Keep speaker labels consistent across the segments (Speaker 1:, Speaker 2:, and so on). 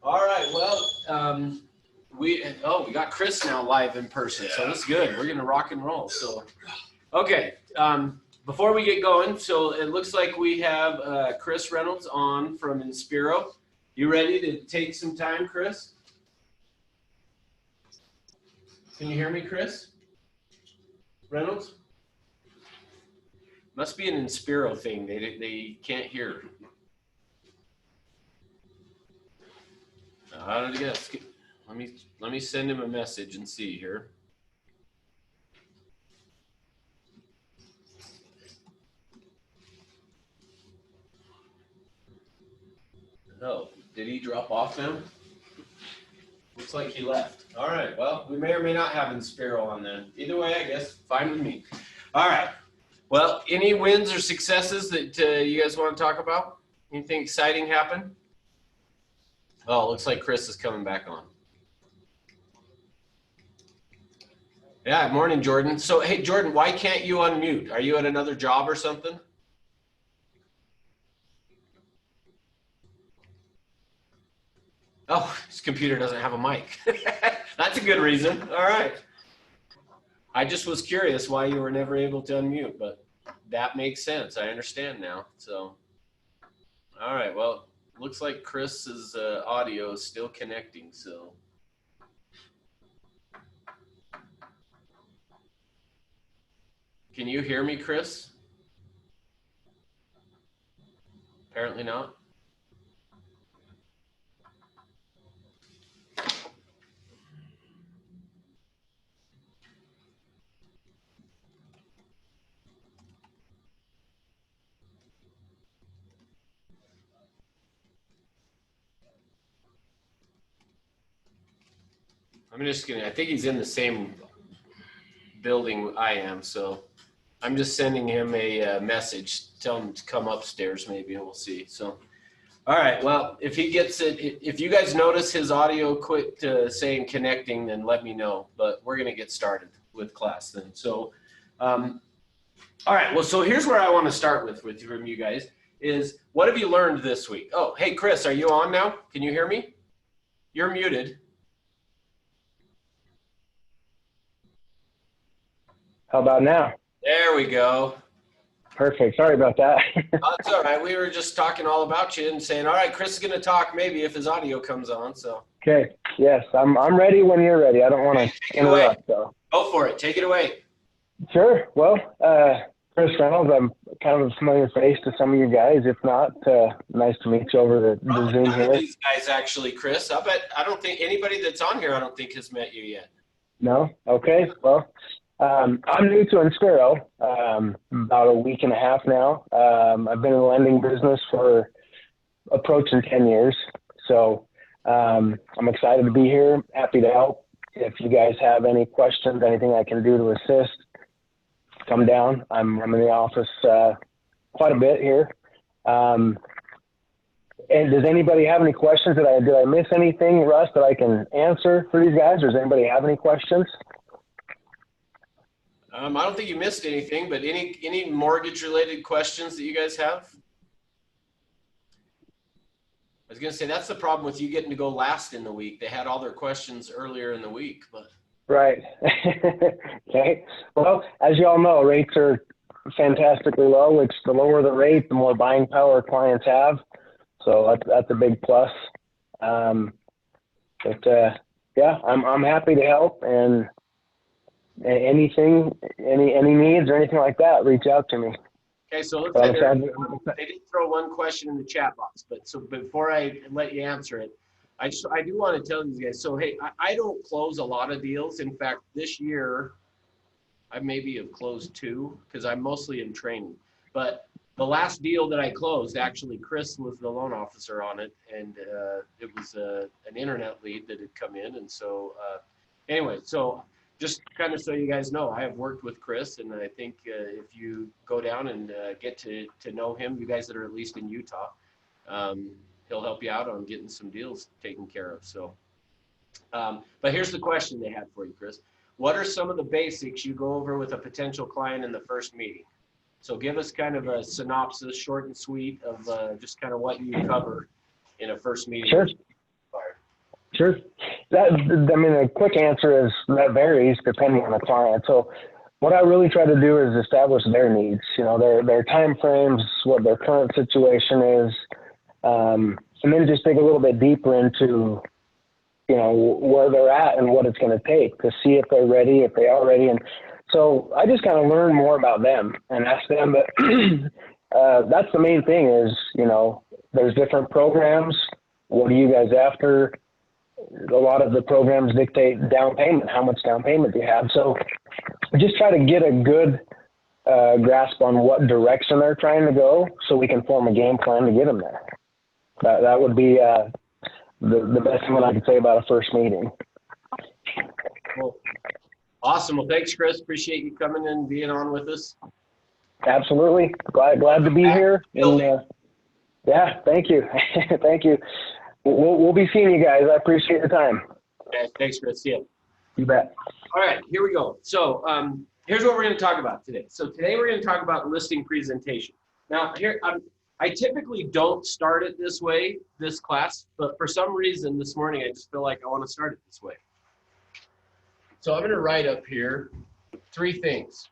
Speaker 1: All right. Well, we got Chris now live in person, so that's good. We're gonna rock and roll. So, okay. Before we get going, so it looks like we have Chris Reynolds on from Inspiro. You ready to take some time, Chris? Can you hear me, Chris Reynolds? Must be an Inspiro thing. They can't hear. How did it get? Let me send him a message and see here. Oh, did he drop off now? Looks like he left. All right. Well, we may or may not have Inspiro on then. Either way, I guess fine with me. All right. Well, any wins or successes that you guys want to talk about? Anything exciting happen? Oh, looks like Chris is coming back on. Yeah, morning, Jordan. So, hey, Jordan, why can't you unmute? Are you at another job or something? Oh, his computer doesn't have a mic. That's a good reason. All right. I just was curious why you were never able to unmute, but that makes sense. I understand now. So, all right. Well, looks like Chris's audio is still connecting. So, can you hear me, Chris? Apparently not. I'm just gonna, I think he's in the same building I am, so I'm just sending him a message, tell him to come upstairs maybe, and we'll see. So, all right, well, if he gets it, if you guys notice his audio quit saying connecting, then let me know, but we're gonna get started with class then. So, all right, well, so here's where I wanna start with from you guys, is what have you learned this week? Oh, hey, Chris, are you on now? Can you hear me? You're muted.
Speaker 2: How about now?
Speaker 1: There we go.
Speaker 2: Perfect. Sorry about that.
Speaker 1: That's all right. We were just talking all about you and saying, all right, Chris is going to talk maybe if his audio comes on. So.
Speaker 2: Okay. Yes, I'm ready when you're ready. I don't want to interrupt. So.
Speaker 1: Go for it. Take it away.
Speaker 2: Sure. Well, Chris Reynolds, I'm kind of a familiar face to some of you guys. If not, nice to meet you over the Zoom here.
Speaker 1: These guys actually, Chris. I don't think anybody that's on here, I don't think has met you yet.
Speaker 2: No? Okay. Well, I'm new to Inspiro, about a week and a half now. I've been in the lending business for approaching 10 years. So I'm excited to be here, happy to help. If you guys have any questions, anything I can do to assist, come down. I'm in the office quite a bit here. And does anybody have any questions? Did I miss anything, Russ, that I can answer for these guys? Or does anybody have any questions?
Speaker 1: I don't think you missed anything, but any mortgage related questions that you guys have? I was going to say, that's the problem with you getting to go last in the week. They had all their questions earlier in the week, but.
Speaker 2: Right. Okay. Well, as you all know, rates are fantastically low, which the lower the rate, the more buying power clients have. So that's a big plus. Yeah, I'm happy to help, and anything, any needs or anything like that, reach out to me.
Speaker 1: Okay, so let's say they did throw one question in the chat box, but so before I let you answer it, I do want to tell you guys, so hey, I don't close a lot of deals. In fact, this year, I maybe have closed 2 because I'm mostly in training. But the last deal that I closed, actually, Chris was the loan officer on it, and it was an internet lead that had come in. And so anyway, so just kind of so you guys know, I have worked with Chris, and I think if you go down and get to know him, you guys that are at least in Utah, he'll help you out on getting some deals taken care of. So, but here's the question they had for you, Chris. What are some of the basics you go over with a potential client in the first meeting? So give us kind of a synopsis, short and sweet, of just kind of what you cover in a first meeting.
Speaker 2: Sure. Sure. That, I mean, a quick answer is that varies depending on the client. So what I really try to do is establish their needs, you know, their time frames, what their current situation is, and then just dig a little bit deeper into, you know, where they're at and what it's going to take to see if they're ready, if they are ready. And so I just kind of learn more about them and ask them. But that's the main thing is, you know, there's different programs. What are you guys after? A lot of the programs dictate down payment, how much down payment you have. So just try to get a good grasp on what direction they're trying to go so we can form a game plan to get them there. That would be the best thing that I could say about a first meeting.
Speaker 1: Cool. Awesome. Well, thanks, Chris. Appreciate you coming and being on with us.
Speaker 2: Absolutely. Glad to be here. And, yeah, thank you. Thank you. We'll be seeing you guys. I appreciate the time.
Speaker 1: Okay, thanks, Chris. See ya.
Speaker 2: You bet.
Speaker 1: All right, here we go. So here's what we're going to talk about today. So today we're going to talk about listing presentation. Now, here I typically don't start it this way, this class, but for some reason this morning I just feel like I want to start it this way. So I'm going to write up here 3 things,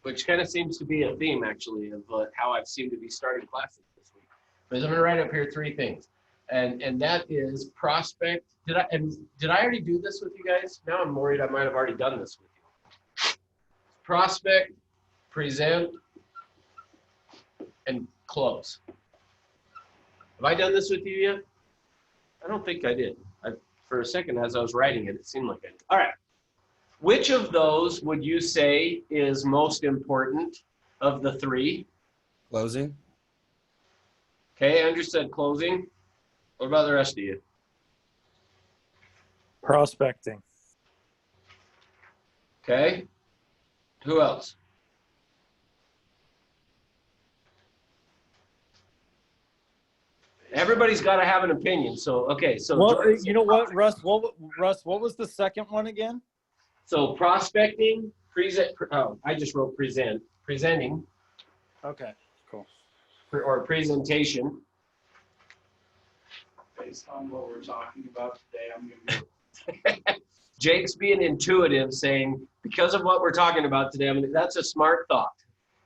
Speaker 1: which kind of seems to be a theme actually of how I've seemed to be starting classes this week. But I'm going to write up here 3 things. And that is prospect. Did I already do this with you guys? Now I'm worried I might have already done this with you. Prospect, present, and close. Have I done this with you yet? I don't think I did. For a second, as I was writing it, it seemed like I did. All right. Which of those would you say is most important of the 3?
Speaker 3: Closing.
Speaker 1: Okay, Andrew said closing. What about the rest of you?
Speaker 4: Prospecting.
Speaker 1: Okay. Who else? Everybody's got to have an opinion. So, okay. So,
Speaker 4: Well, you know what, Russ? What was the second one again?
Speaker 1: So prospecting, I just wrote presenting,
Speaker 4: Okay, cool.
Speaker 1: or presentation.
Speaker 5: Based on what we're talking about today, I'm going to go.
Speaker 1: Jake's being intuitive, saying, because of what we're talking about today, that's a smart thought.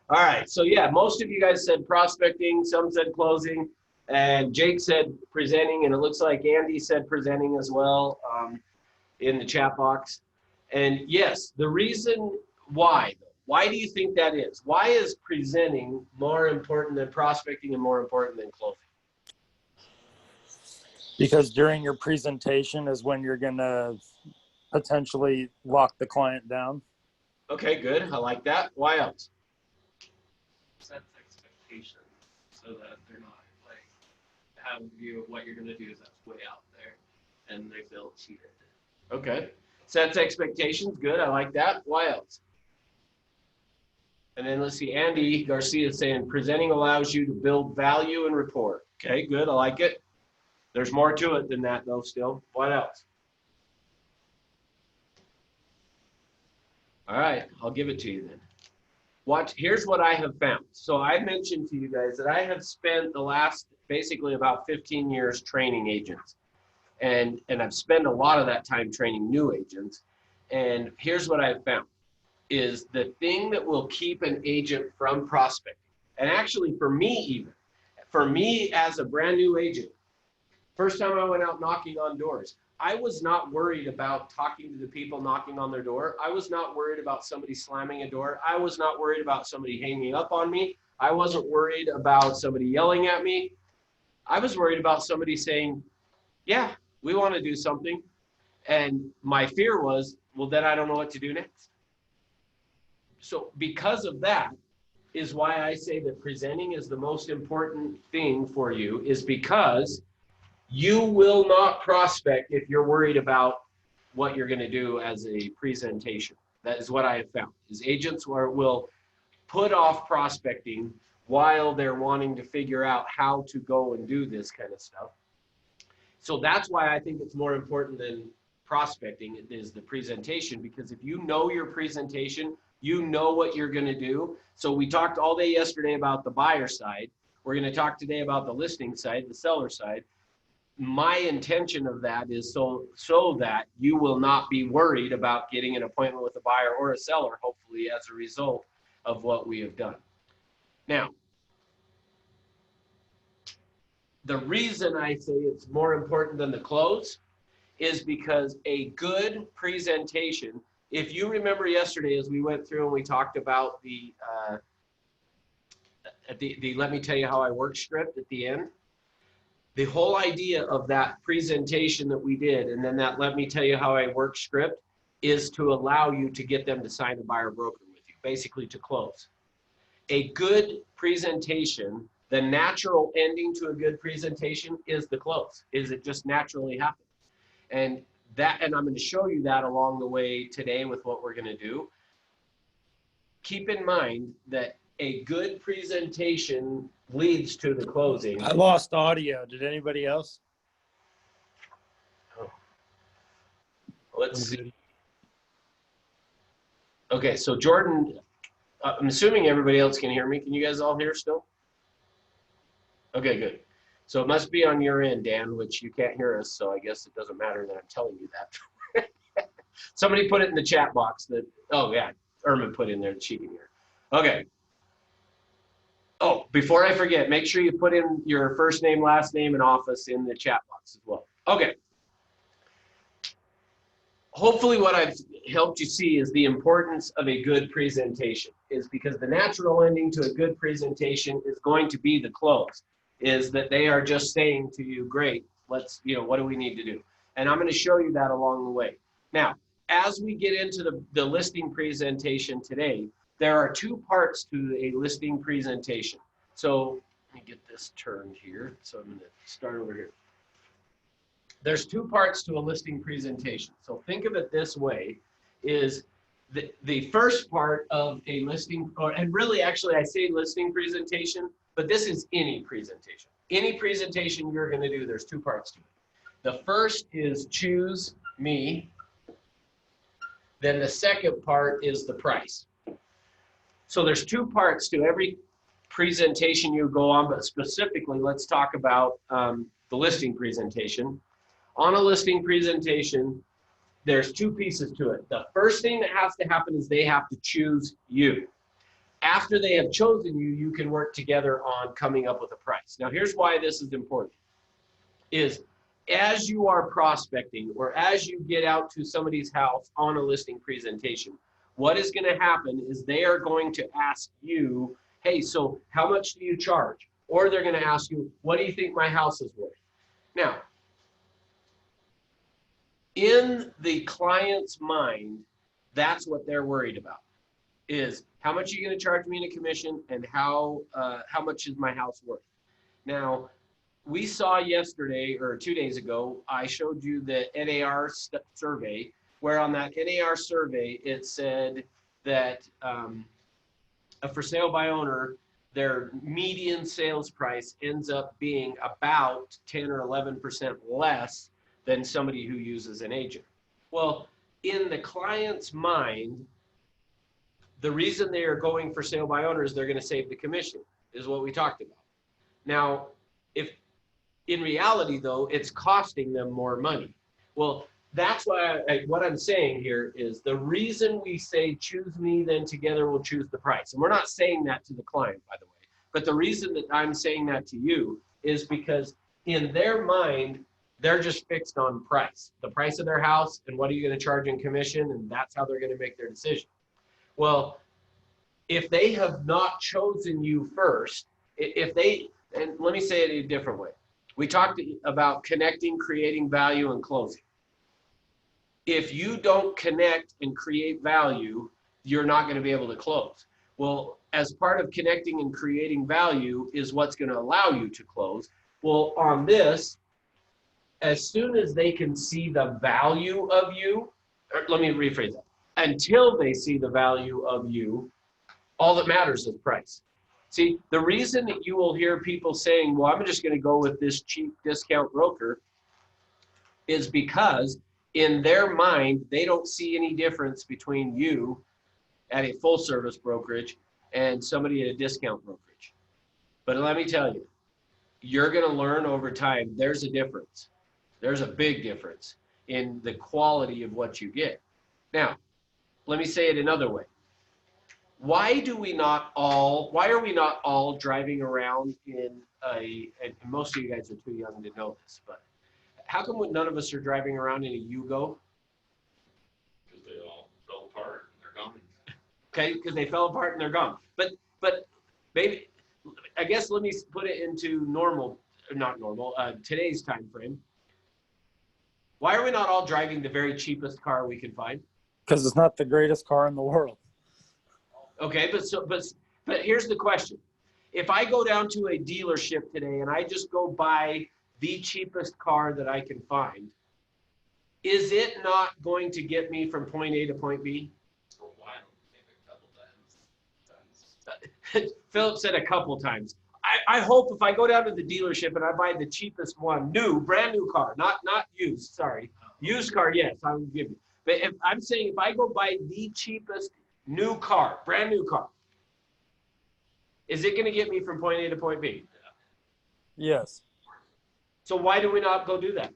Speaker 1: All right, so yeah, most of you guys said prospecting, some said closing, and Jake said presenting, and it looks like Andy said presenting as well in the chat box. And yes, the reason why do you think that is? Why is presenting more important than prospecting and more important than closing?
Speaker 4: Because during your presentation is when you're going to potentially lock the client down.
Speaker 1: Okay, good. I like that. Why else?
Speaker 5: Set expectations so that they're not like have a view of what you're going to do that's way out there and they feel cheated.
Speaker 1: Okay. Sets expectations. Good. I like that. Why else? And then let's see. Andy Garcia is saying presenting allows you to build value and rapport. Okay, good. I like it. There's more to it than that, though, still. What else? All right. I'll give it to you then. Here's what I have found. So I mentioned to you guys that I have spent the last basically about 15 years training agents. And I've spent a lot of that time training new agents. And here's what I've found is the thing that will keep an agent from prospecting. And actually for me as a brand new agent, first time I went out knocking on doors, I was not worried about talking to the people knocking on their door. I was not worried about somebody slamming a door. I was not worried about somebody hanging up on me. I wasn't worried about somebody yelling at me. I was worried about somebody saying, yeah, we want to do something. And my fear was, well, then I don't know what to do next. So because of that is why I say that presenting is the most important thing for you, is because you will not prospect if you're worried about what you're going to do as a presentation. That is what I have found, is agents will put off prospecting while they're wanting to figure out how to go and do this kind of stuff. So that's why I think it's more important than prospecting is the presentation, because if you know your presentation, you know what you're going to do. So we talked all day yesterday about the buyer side. We're going to talk today about the listing side, the seller side. my intention of that is so that you will not be worried about getting an appointment with a buyer or a seller, hopefully as a result of what we have done. Now, the reason I say it's more important than the close is because a good presentation, if you remember yesterday as we went through and we talked about the let me tell you how I work script at the end. The whole idea of that presentation that we did, and then that let me tell you how I work script, is to allow you to get them to sign a buyer broker with you, basically to close. A good presentation, the natural ending to a good presentation is the close, is it just naturally happens. And I'm going to show you that along the way today with what we're going to do. Keep in mind that a good presentation leads to the closing.
Speaker 4: I lost audio. Did anybody else?
Speaker 1: Oh. Let's see. Okay, so Jordan, I'm assuming everybody else can hear me. Can you guys all hear still? Okay, good. So it must be on your end, Dan, which you can't hear us, so I guess it doesn't matter that I'm telling you that. Somebody put it in the chat box that, oh yeah, Irma put in there that she can hear. Okay. Oh, before I forget, make sure you put in your first name, last name, and office in the chat box as well. Okay. Hopefully what I've helped you see is the importance of a good presentation, is because the natural ending to a good presentation is going to be the close, is that they are just saying to you, great, let's, what do we need to do? And I'm going to show you that along the way. Now, as we get into the listing presentation today, there are two parts to a listing presentation. So let me get this turned here. So I'm going to start over here. There's two parts to a listing presentation. So think of it this way, is the first part of a listing, and really actually I say listing presentation, but this is any presentation. Any presentation you're going to do, there's two parts to it. The first is choose me. Then the second part is the price. So there's two parts to every presentation you go on, but specifically, let's talk about the listing presentation. On a listing presentation, there's two pieces to it. The first thing that has to happen is they have to choose you. After they have chosen you, you can work together on coming up with a price. Now, here's why this is important, is as you are prospecting or as you get out to somebody's house on a listing presentation, what is going to happen is they are going to ask you, hey, so how much do you charge? Or they're going to ask you, what do you think my house is worth? Now, in the client's mind, that's what they're worried about, is how much are you going to charge me in a commission and how much is my house worth? Now, we saw yesterday or 2 days ago, I showed you the NAR survey, where on that NAR survey, it said that a for sale by owner, their median sales price ends up being about 10 or 11% less than somebody who uses an agent. Well, in the client's mind, the reason they are going for sale by owner is they're going to save the commission, is what we talked about. Now, if in reality, though, it's costing them more money. Well, that's why what I'm saying here is the reason we say choose me, then together we'll choose the price. And we're not saying that to the client, by the way. But the reason that I'm saying that to you is because in their mind, they're just fixed on price, the price of their house, and what are you going to charge in commission, and that's how they're going to make their decision. Well, if they have not chosen you first, and let me say it a different way. We talked about connecting, creating value, and closing. If you don't connect and create value, you're not going to be able to close. Well, as part of connecting and creating value is what's going to allow you to close. Well, on this, as soon as they can see the value of you, or let me rephrase that. Until they see the value of you, all that matters is price. See, the reason that you will hear people saying, well, I'm just going to go with this cheap discount broker is because in their mind, they don't see any difference between you at a full service brokerage and somebody at a discount brokerage. But let me tell you, you're going to learn over time. There's a difference. There's a big difference in the quality of what you get. Now, let me say it another way. Why are we not all driving around in and most of you guys are too young to know this, but how come none of us are driving around in a Yugo?
Speaker 5: Because they all fell apart and they're gone.
Speaker 1: Okay, because they fell apart and they're gone. But maybe, I guess let me put it into today's time frame. Why are we not all driving the very cheapest car we can find?
Speaker 4: Because it's not the greatest car in the world.
Speaker 1: Okay, but here's the question. If I go down to a dealership today and I just go buy the cheapest car that I can find, is it not going to get me from point A to point B?
Speaker 5: For a while, maybe a couple times.
Speaker 1: Philip said a couple times. I hope if I go down to the dealership and I buy the cheapest one, brand new car, not used, sorry. Used car, yes, I will give you. But if I'm saying if I go buy the cheapest new car, brand new car, is it going to get me from point A to point B?
Speaker 4: Yes.
Speaker 1: So why do we not go do that?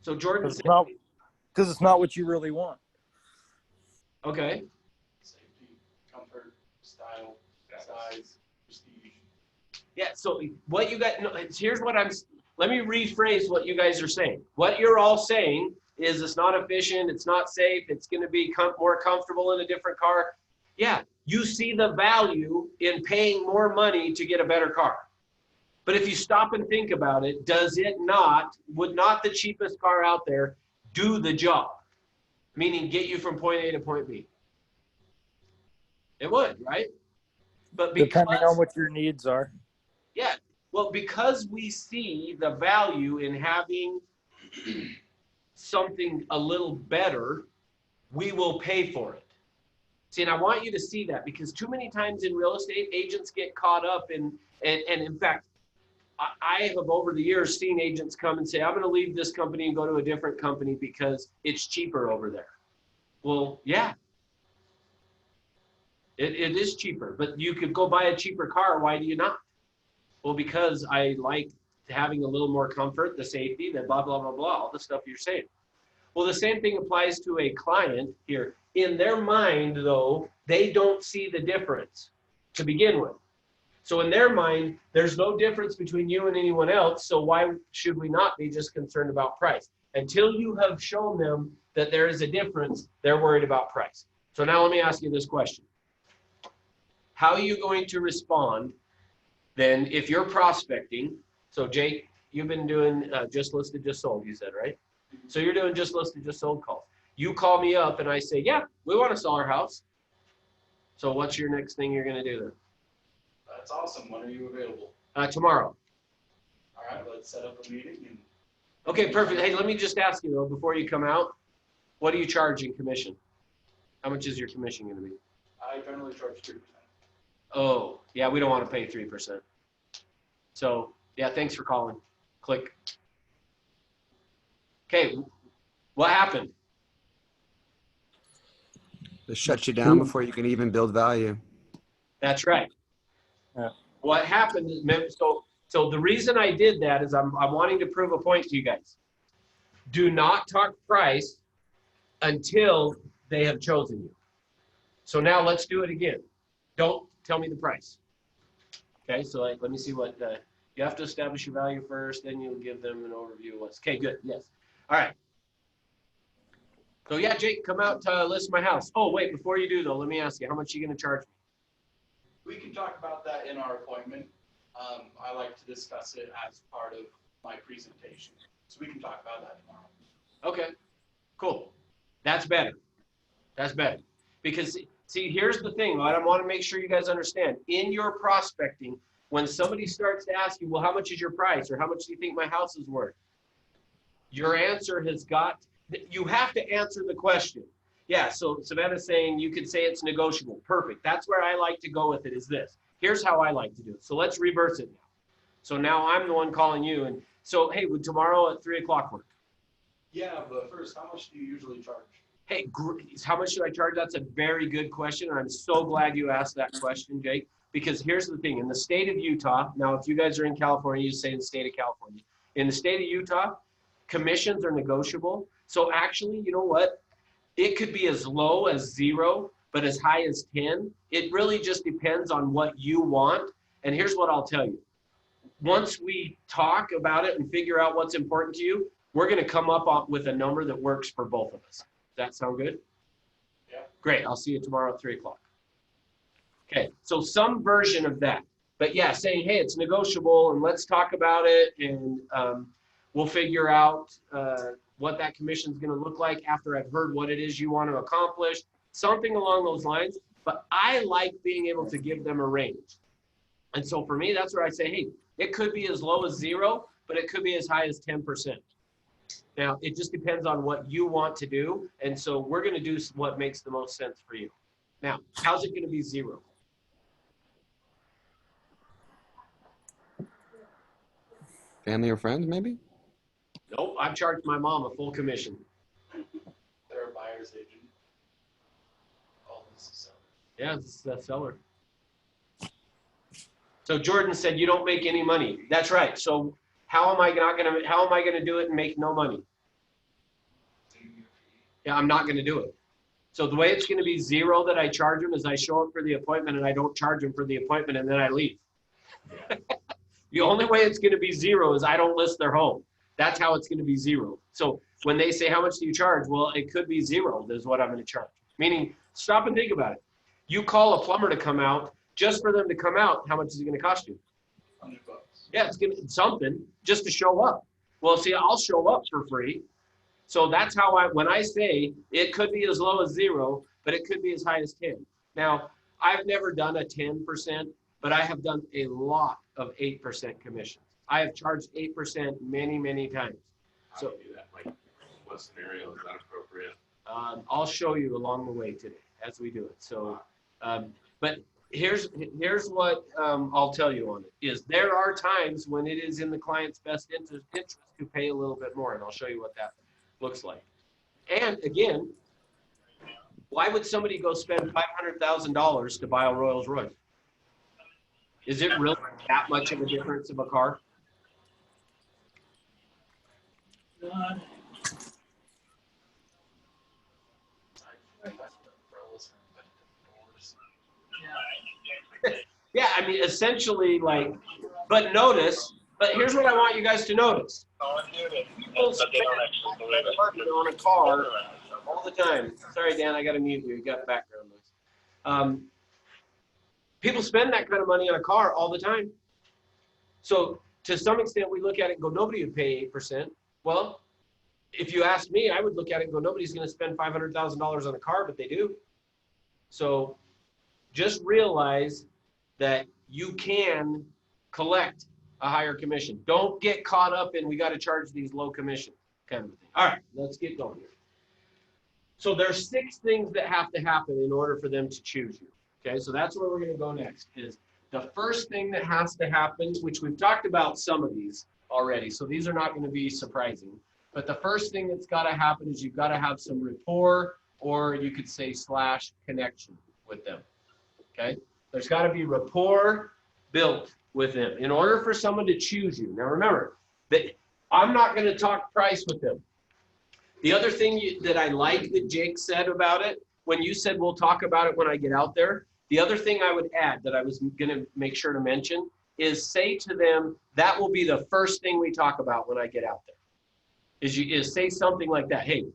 Speaker 1: So Jordan said,
Speaker 4: Because it's not what you really want.
Speaker 1: okay.
Speaker 3: Safety, comfort, style, size, prestige.
Speaker 1: Yeah, so what you got, let me rephrase what you guys are saying. What you're all saying is it's not efficient, it's not safe, it's going to be more comfortable in a different car. Yeah, you see the value in paying more money to get a better car. But if you stop and think about it, would not the cheapest car out there do the job? Meaning get you from point A to point B. It would, right? But
Speaker 4: Depending on what your needs are.
Speaker 1: Yeah, well, because we see the value in having something a little better, we will pay for it. See, and I want you to see that because too many times in real estate, agents get caught up and in fact, I have over the years seen agents come and say, I'm going to leave this company and go to a different company because it's cheaper over there. Well, yeah, it is cheaper, but you could go buy a cheaper car. Why do you not? Well, because I like having a little more comfort, the safety, the blah, blah, blah, blah, all the stuff you're saying. Well, the same thing applies to a client here. In their mind, though, they don't see the difference to begin with. So in their mind, there's no difference between you and anyone else. So why should we not be just concerned about price? Until you have shown them that there is a difference, they're worried about price. So now let me ask you this question. How are you going to respond then if you're prospecting? So Jake, you've been doing just listed, just sold, you said, right? So you're doing just listed, just sold calls. You call me up and I say, yeah, we want to sell our house. So what's your next thing you're going to do then?
Speaker 3: That's awesome. When are you available?
Speaker 1: Tomorrow.
Speaker 3: All right, let's set up a meeting. And
Speaker 1: Okay, perfect. Hey, let me just ask you though, before you come out, what do you charge in commission? How much is your commission going to be?
Speaker 3: I generally charge 3%.
Speaker 1: Oh, yeah, we don't want to pay 3%. So yeah, thanks for calling. Click. Okay, what happened?
Speaker 6: They shut you down before you can even build value.
Speaker 1: That's right.
Speaker 4: Yeah.
Speaker 1: What happened is, so the reason I did that is I'm wanting to prove a point to you guys. Do not talk price until they have chosen you. So now let's do it again. Don't tell me the price. Okay, so let me see what, you have to establish your value first, then you'll give them an overview of what's, okay, good, yes. All right. So yeah, Jake, come out to list my house. Oh, wait, before you do though, let me ask you, how much are you gonna charge me?
Speaker 3: We can talk about that in our appointment. I like to discuss it as part of my presentation. So we can talk about that tomorrow.
Speaker 1: Okay, cool. That's better. That's better. Because see, here's the thing, right? I want to make sure you guys understand. In your prospecting, when somebody starts to ask you, well, how much is your price? Or how much do you think my house is worth? Your answer has got, you have to answer the question. Yeah, so Savannah's saying you could say it's negotiable. Perfect. That's where I like to go with it is this. Here's how I like to do it. So let's reverse it now. So now I'm the one calling you. And so, hey, would tomorrow at 3 o'clock work?
Speaker 3: Yeah, but first, how much do you usually charge?
Speaker 1: Hey, how much should I charge? That's a very good question. And I'm so glad you asked that question, Jake, because here's the thing, in the state of Utah, now if you guys are in California, you say the state of California. In the state of Utah, commissions are negotiable. So actually, you know what? It could be as low as 0, but as high as 10. It really just depends on what you want. And here's what I'll tell you. Once we talk about it and figure out what's important to you, we're going to come up with a number that works for both of us. Does that sound good?
Speaker 3: Yeah.
Speaker 1: Great. I'll see you tomorrow at 3 o'clock. Okay. So some version of that. But yeah, saying, hey, it's negotiable and let's talk about it, and we'll figure out what that commission is going to look like after I've heard what it is you want to accomplish, something along those lines. But I like being able to give them a range. And so for me, that's where I say, hey, it could be as low as 0, but it could be as high as 10%. Now, it just depends on what you want to do. And so we're going to do what makes the most sense for you. Now, how's it going to be 0?
Speaker 6: Family or friends, maybe?
Speaker 1: Nope, I've charged my mom a full commission.
Speaker 3: They're a buyer's agent. All this is seller.
Speaker 1: Yeah, this is that seller. So Jordan said, you don't make any money. That's right. So how am I going to do it and make no money? Yeah, I'm not going to do it. So the way it's going to be 0 that I charge them is I show up for the appointment and I don't charge them for the appointment and then I leave. The only way it's going to be 0 is I don't list their home. That's how it's going to be 0. So when they say, how much do you charge? Well, it could be 0 is what I'm going to charge. Meaning, stop and think about it. You call a plumber to come out, just for them to come out, how much is it going to cost you?
Speaker 3: $100.
Speaker 1: Yeah, it's going to be something just to show up. Well, see, I'll show up for free. So that's how when I say it could be as low as 0, but it could be as high as 10. Now, I've never done a 10%, but I have done a lot of 8% commissions. I have charged 8% many, many times. So
Speaker 7: How do you do that? Like, what scenario is that appropriate?
Speaker 1: I'll show you along the way today as we do it. So, but here's what I'll tell you on it is there are times when it is in the client's best interest to pay a little bit more, and I'll show you what that looks like. And again, why would somebody go spend $500,000 to buy a Rolls Royce? Is it really that much of a difference of a car? Yeah, I mean, essentially, like, but here's what I want you guys to notice. People spend money on a car all the time. Sorry, Dan, I got to mute you. You got background noise. People spend that kind of money on a car all the time. So to some extent, we look at it and go, nobody would pay 8%. Well, if you ask me, I would look at it and go, nobody's going to spend $500,000 on a car, but they do. So just realize that you can collect a higher commission. Don't get caught up in, we got to charge these low commissions kind of thing. All right, let's get going here. So there's 6 things that have to happen in order for them to choose you. Okay, so that's where we're going to go next. Is the first thing that has to happen, which we've talked about some of these already, so these are not going to be surprising. But the first thing that's got to happen is you've got to have some rapport, or you could say / connection with them. Okay, there's got to be rapport built with them in order for someone to choose you. Now remember that I'm not going to talk price with them. The other thing that I like that Jake said about it, when you said we'll talk about it when I get out there, the other thing I would add that I was going to make sure to mention is say to them, that will be the first thing we talk about when I get out there. Is say something like that. Hey,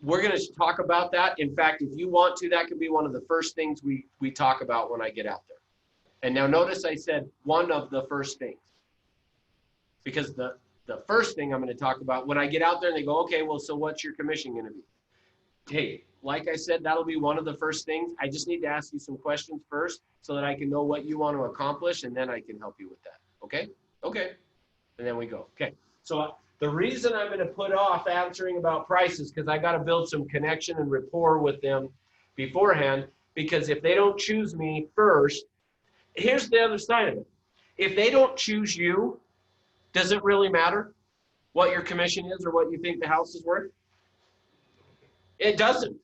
Speaker 1: we're going to talk about that. In fact, if you want to, that could be one of the first things we talk about when I get out there. And now notice I said one of the first things, because the first thing I'm going to talk about when I get out there and they go, okay, well, so what's your commission going to be? Hey, like I said, that'll be one of the first things. I just need to ask you some questions first so that I can know what you want to accomplish, and then I can help you with that. Okay? Okay. And then we go. Okay. So the reason I'm going to put off answering about prices because I got to build some connection and rapport with them beforehand, because if they don't choose me first, here's the other side of it. If they don't choose you, does it really matter what your commission is or what you think the house is worth? It doesn't.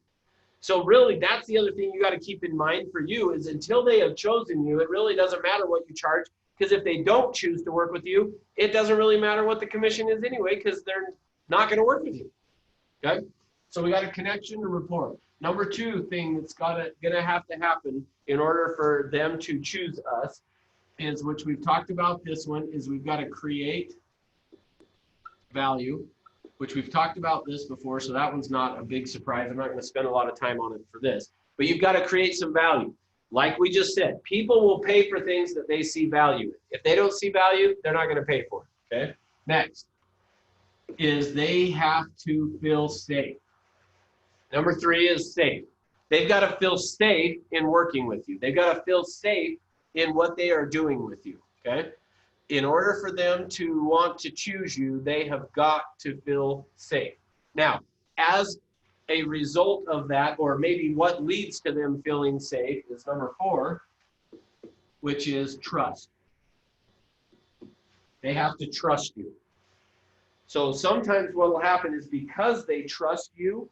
Speaker 1: So really, that's the other thing you got to keep in mind for you is until they have chosen you, it really doesn't matter what you charge, because if they don't choose to work with you, it doesn't really matter what the commission is anyway, because they're not going to work with you. Okay? So we got a connection and rapport. Number 2 thing that's gonna have to happen in order for them to choose us is, which we've talked about this one, is we've got to create value, which we've talked about this before, so that one's not a big surprise. I'm not going to spend a lot of time on it for this, but you've got to create some value. Like we just said, people will pay for things that they see value in. If they don't see value, they're not going to pay for it, okay? Next is they have to feel safe. Number 3 is safe. They've got to feel safe in working with you. They've got to feel safe in what they are doing with you, okay? In order for them to want to choose you, they have got to feel safe. Now, as a result of that, or maybe what leads to them feeling safe, is number 4, which is trust. They have to trust you. So sometimes what will happen is because they trust you,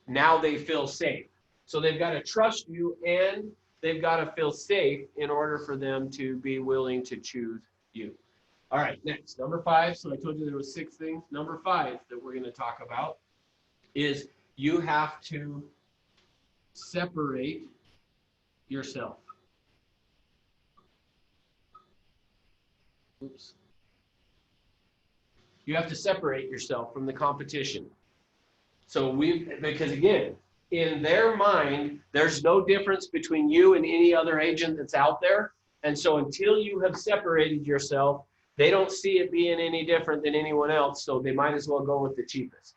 Speaker 1: now they feel safe. So they've got to trust you and they've got to feel safe in order for them to be willing to choose you. All right, next, number 5. So I told you there was 6 things. Number 5 that we're going to talk about is you have to separate yourself. Oops. You have to separate yourself from the competition. So because again, in their mind, there's no difference between you and any other agent that's out there. And so until you have separated yourself, they don't see it being any different than anyone else. So they might as well go with the cheapest.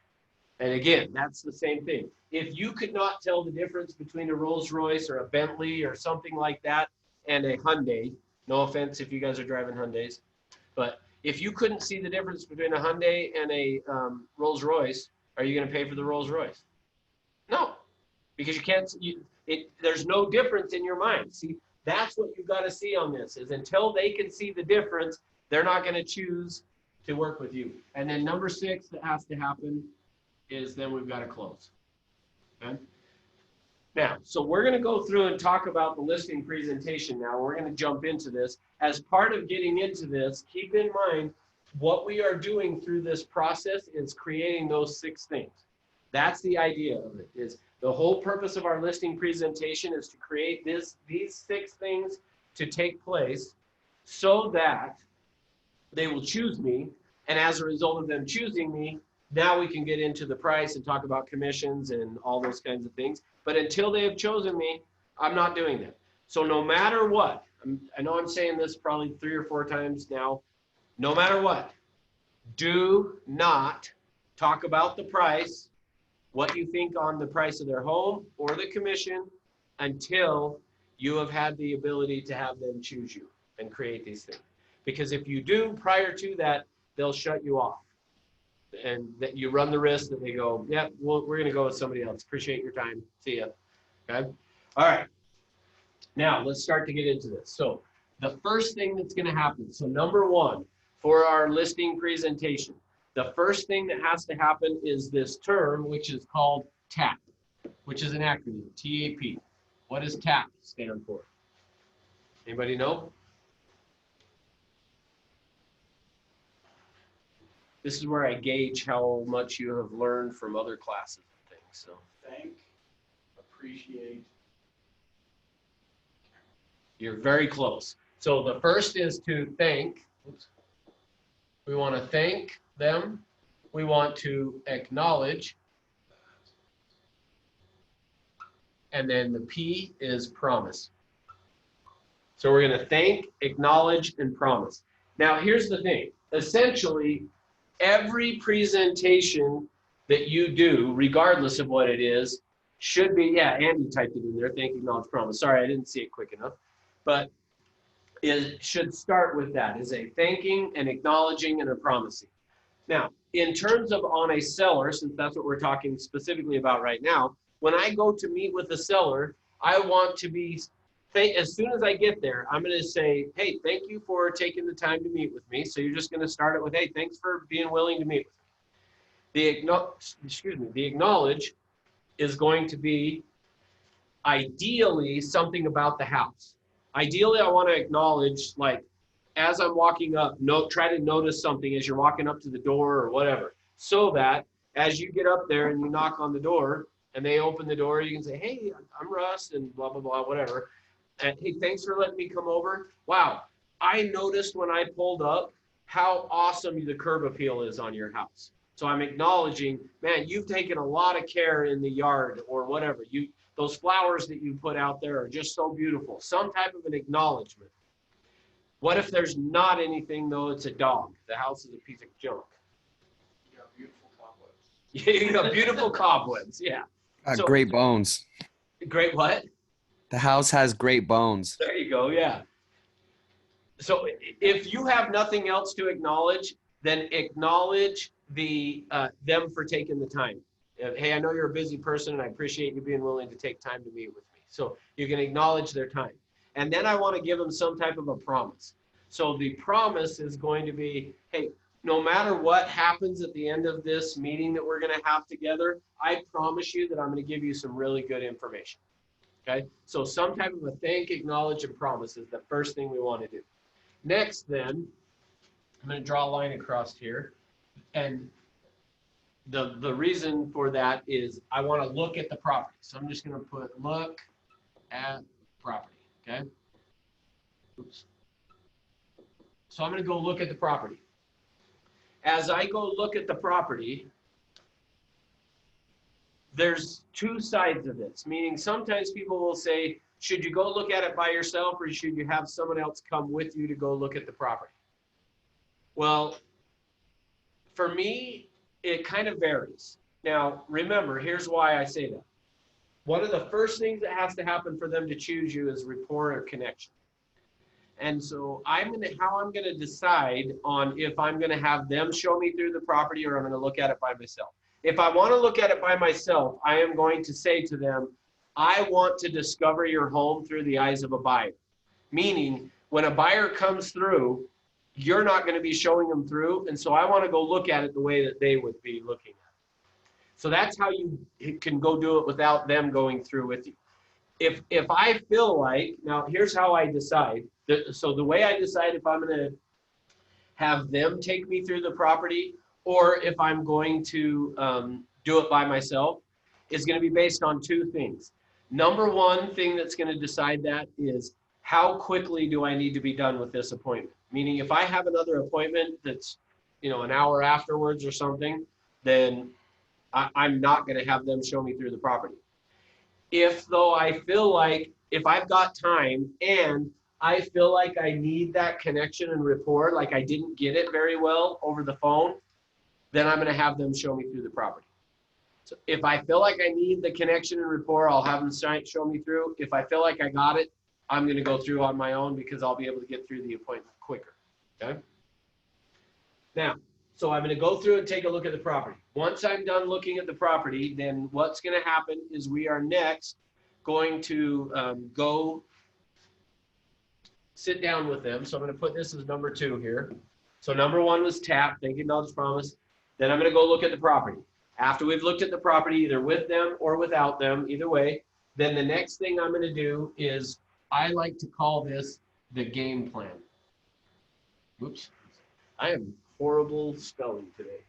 Speaker 1: And again, that's the same thing. If you could not tell the difference between a Rolls-Royce or a Bentley or something like that and a Hyundai, no offense if you guys are driving Hyundais, but if you couldn't see the difference between a Hyundai and a Rolls-Royce, are you going to pay for the Rolls-Royce? No, because you can't. There's no difference in your mind. See, that's what you've got to see on this, is until they can see the difference, they're not going to choose to work with you. And then number 6 that has to happen is then we've got to close. Okay? Now, so we're going to go through and talk about the listing presentation now. We're going to jump into this. As part of getting into this, keep in mind what we are doing through this process is creating those 6 things. That's the idea of it. Is the whole purpose of our listing presentation is to create these 6 things to take place so that they will choose me. And as a result of them choosing me, now we can get into the price and talk about commissions and all those kinds of things. But until they have chosen me, I'm not doing that. So no matter what, I know I'm saying this probably 3 or 4 times now, no matter what, do not talk about the price, what you think on the price of their home or the commission, until you have had the ability to have them choose you and create these things. Because if you do prior to that, they'll shut you off. And that you run the risk that they go, yeah, well, we're going to go with somebody else. Appreciate your time. See ya. Okay. All right. Now let's start to get into this. So the first thing that's going to happen. So number 1 for our listing presentation, the first thing that has to happen is this term, which is called TAP, which is an acronym, TAP. What does TAP stand for? Anybody know? This is where I gauge how much you have learned from other classes and things. So
Speaker 3: Thank, appreciate.
Speaker 1: you're very close. So the first is to thank. Oops. We want to thank them. We want to acknowledge. And then the P is promise. So we're going to thank, acknowledge, and promise. Now here's the thing. Essentially, every presentation that you do, regardless of what it is, should be, yeah, Andy typed it in there, thank, acknowledge, promise. Sorry, I didn't see it quick enough. But it should start with that, is a thanking, an acknowledging, and a promising. Now, in terms of on a seller, since that's what we're talking specifically about right now, when I go to meet with a seller, I want to be, as soon as I get there, I'm going to say, hey, thank you for taking the time to meet with me. So you're just going to start it with, hey, thanks for being willing to meet with me. The acknowledge is going to be, ideally something about the house. Ideally, I want to acknowledge, like, as I'm walking up, try to notice something as you're walking up to the door or whatever, so that as you get up there and you knock on the door and they open the door, you can say, hey, I'm Russ and blah, blah, blah, whatever. And hey, thanks for letting me come over. Wow, I noticed when I pulled up how awesome the curb appeal is on your house. So I'm acknowledging, man, you've taken a lot of care in the yard or whatever. Those flowers that you put out there are just so beautiful. Some type of an acknowledgement. What if there's not anything though? It's a dog. The house is a piece of junk.
Speaker 3: You got beautiful cobwebs.
Speaker 1: You got beautiful cobwebs. Yeah. So-
Speaker 6: Great bones.
Speaker 1: Great what?
Speaker 6: The house has great bones.
Speaker 1: There you go. Yeah. So if you have nothing else to acknowledge, then acknowledge them for taking the time. Hey, I know you're a busy person and I appreciate you being willing to take time to meet with me. So you can acknowledge their time. And then I want to give them some type of a promise. So the promise is going to be, hey, no matter what happens at the end of this meeting that we're going to have together, I promise you that I'm going to give you some really good information. Okay? So some type of a thank, acknowledge, and promise is the first thing we want to do. Next, then, I'm going to draw a line across here. And the reason for that is I want to look at the property. So I'm just going to put look at property. Okay. Oops. So I'm going to go look at the property. As I go look at the property, there's two sides of this, meaning sometimes people will say, should you go look at it by yourself or should you have someone else come with you to go look at the property? Well, for me, it kind of varies. Now, remember, here's why I say that. One of the first things that has to happen for them to choose you is rapport or connection. And so how I'm going to decide on if I'm going to have them show me through the property or I'm going to look at it by myself. If I want to look at it by myself, I am going to say to them, I want to discover your home through the eyes of a buyer. Meaning, when a buyer comes through, you're not going to be showing them through. And so I want to go look at it the way that they would be looking at it. So that's how you can go do it without them going through with you. If I feel like, now here's how I decide. So the way I decide if I'm going to have them take me through the property or if I'm going to do it by myself is going to be based on two things. Number one thing that's going to decide that is how quickly do I need to be done with this appointment? Meaning if I have another appointment that's, an hour afterwards or something, then I'm not going to have them show me through the property. If though I feel like if I've got time and I feel like I need that connection and rapport, like I didn't get it very well over the phone, then I'm going to have them show me through the property. So if I feel like I need the connection and rapport, I'll have them show me through. If I feel like I got it, I'm going to go through on my own because I'll be able to get through the appointment quicker. Okay. Now, so I'm going to go through and take a look at the property. Once I'm done looking at the property, then what's going to happen is we are next going to go sit down with them. So I'm going to put this as number 2 here. So number 1 was tap, thank you, acknowledge, promise. Then I'm going to go look at the property. After we've looked at the property, either with them or without them, either way, then the next thing I'm going to do is I like to call this the game plan. Oops, I am horrible spelling today.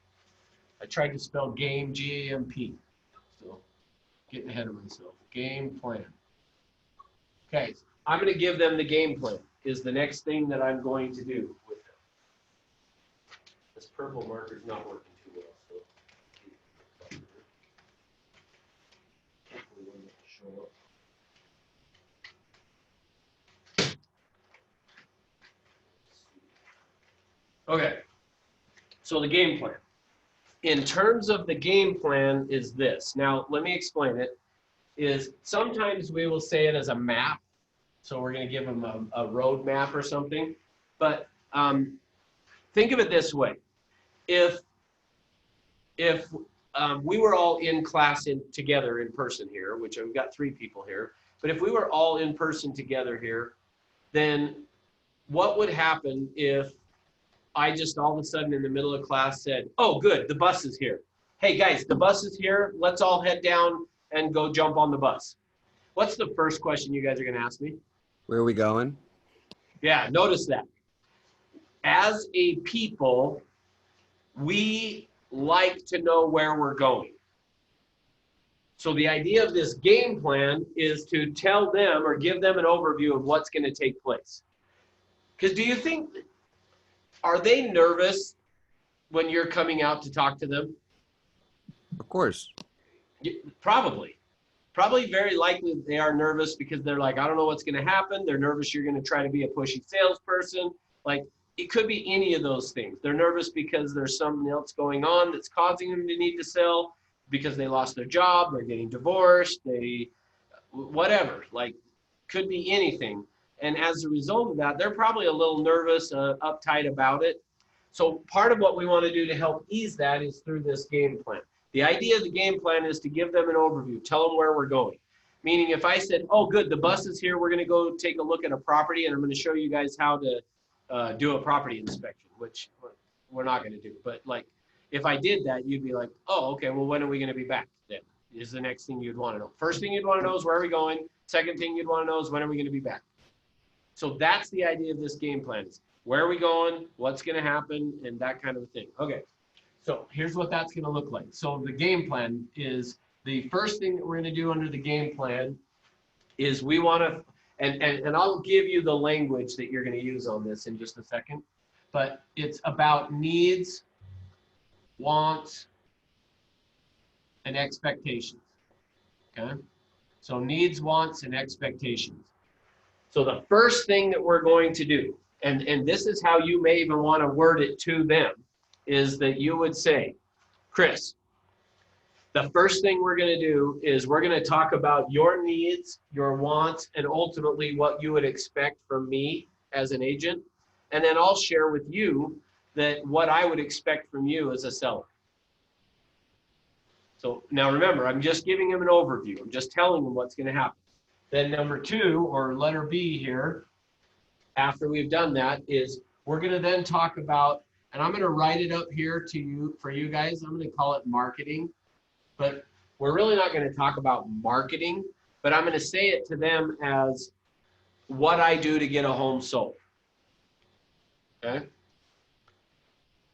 Speaker 1: I tried to spell game, G-A-M-P. So getting ahead of myself. Game plan. Okay, I'm going to give them the game plan is the next thing that I'm going to do with them. This purple marker is not working too well. So hopefully when it show up. Okay, so the game plan. In terms of the game plan is this. Now, let me explain it. Is sometimes we will say it as a map. So we're going to give them a road map or something. But think of it this way. If we were all in class together in person here, which we've got 3 people here, but if we were all in person together here, then what would happen if I just all of a sudden in the middle of class said, oh, good, the bus is here. Hey, guys, the bus is here. Let's all head down and go jump on the bus. What's the first question you guys are going to ask me?
Speaker 6: Where are we going?
Speaker 1: Yeah, notice that. As a people, we like to know where we're going. So the idea of this game plan is to tell them or give them an overview of what's going to take place. Because do you think, are they nervous when you're coming out to talk to them?
Speaker 6: Of course.
Speaker 1: Probably. Probably very likely they are nervous because they're like, I don't know what's going to happen. They're nervous you're going to try to be a pushy salesperson. Like, it could be any of those things. They're nervous because there's something else going on that's causing them to need to sell, because they lost their job, they're getting divorced, whatever, like, could be anything. And as a result of that, they're probably a little nervous, uptight about it. So part of what we want to do to help ease that is through this game plan. The idea of the game plan is to give them an overview, tell them where we're going. Meaning if I said, oh, good, the bus is here, we're going to go take a look at a property, and I'm going to show you guys how to do a property inspection, which we're not going to do. But like, if I did that, you'd be like, oh, okay, well, when are we going to be back then? Is the next thing you'd want to know. First thing you'd want to know is where are we going? Second thing you'd want to know is when are we going to be back? So that's the idea of this game plan, is where are we going, what's going to happen, and that kind of thing. Okay, so here's what that's going to look like. So the game plan is, the first thing that we're going to do under the game plan is we want to, and I'll give you the language that you're going to use on this in just a second, but it's about needs, wants, and expectations. Okay, so needs, wants, and expectations. So the first thing that we're going to do, and this is how you may even want to word it to them, is that you would say, Chris, the first thing we're going to do is we're going to talk about your needs, your wants, and ultimately what you would expect from me as an agent. And then I'll share with you that what I would expect from you as a seller. So now remember, I'm just giving him an overview. I'm just telling him what's going to happen. Then number 2, or letter B here, after we've done that, is we're going to then talk about, and I'm going to write it up here to you, for you guys, I'm going to call it marketing. But we're really not going to talk about marketing, but I'm going to say it to them as what I do to get a home sold. Okay?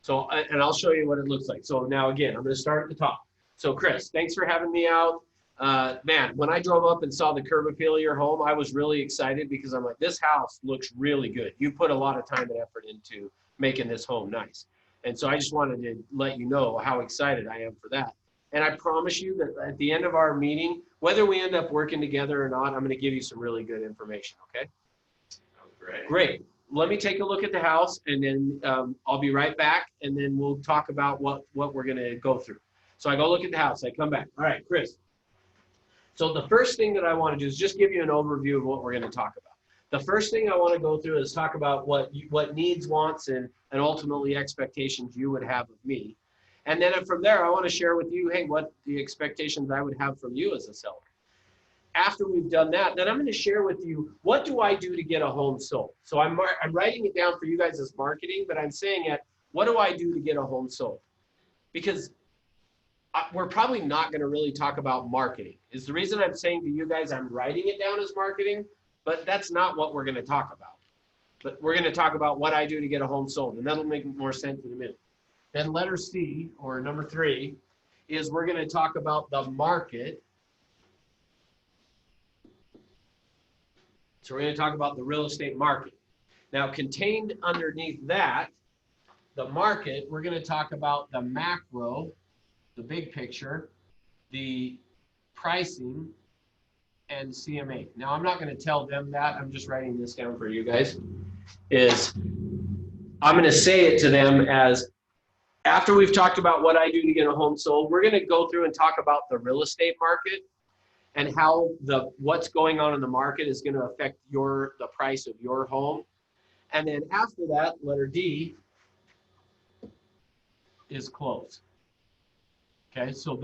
Speaker 1: So, and I'll show you what it looks like. So now again, I'm going to start at the top. So Chris, thanks for having me out. Man, when I drove up and saw the curb appeal of your home, I was really excited because I'm like, this house looks really good. You put a lot of time and effort into making this home nice. And so I just wanted to let you know how excited I am for that. And I promise you that at the end of our meeting, whether we end up working together or not, I'm going to give you some really good information, okay?
Speaker 7: Great.
Speaker 1: Great. Let me take a look at the house, and then I'll be right back, and then we'll talk about what we're going to go through. So I go look at the house. I come back. All right, Chris. So the first thing that I want to do is just give you an overview of what we're going to talk about. The first thing I want to go through is talk about what needs, wants, and ultimately expectations you would have of me. And then from there, I want to share with you, hey, what the expectations I would have from you as a seller. After we've done that, then I'm going to share with you, what do I do to get a home sold? So I'm writing it down for you guys as marketing, but I'm saying it, what do I do to get a home sold? Because we're probably not going to really talk about marketing. Is the reason I'm saying to you guys, I'm writing it down as marketing, but that's not what we're going to talk about. But we're going to talk about what I do to get a home sold, and that'll make more sense in a minute. Then letter C, or number 3, is we're going to talk about the market. So we're going to talk about the real estate market. Now, contained underneath that, the market, we're going to talk about the macro, the big picture, the pricing, and CMA. Now, I'm not going to tell them that. I'm just writing this down for you guys. I'm going to say it to them as, after we've talked about what I do to get a home sold, we're going to go through and talk about the real estate market and how what's going on in the market is going to affect the price of your home. And then after that, letter D is close. Okay, so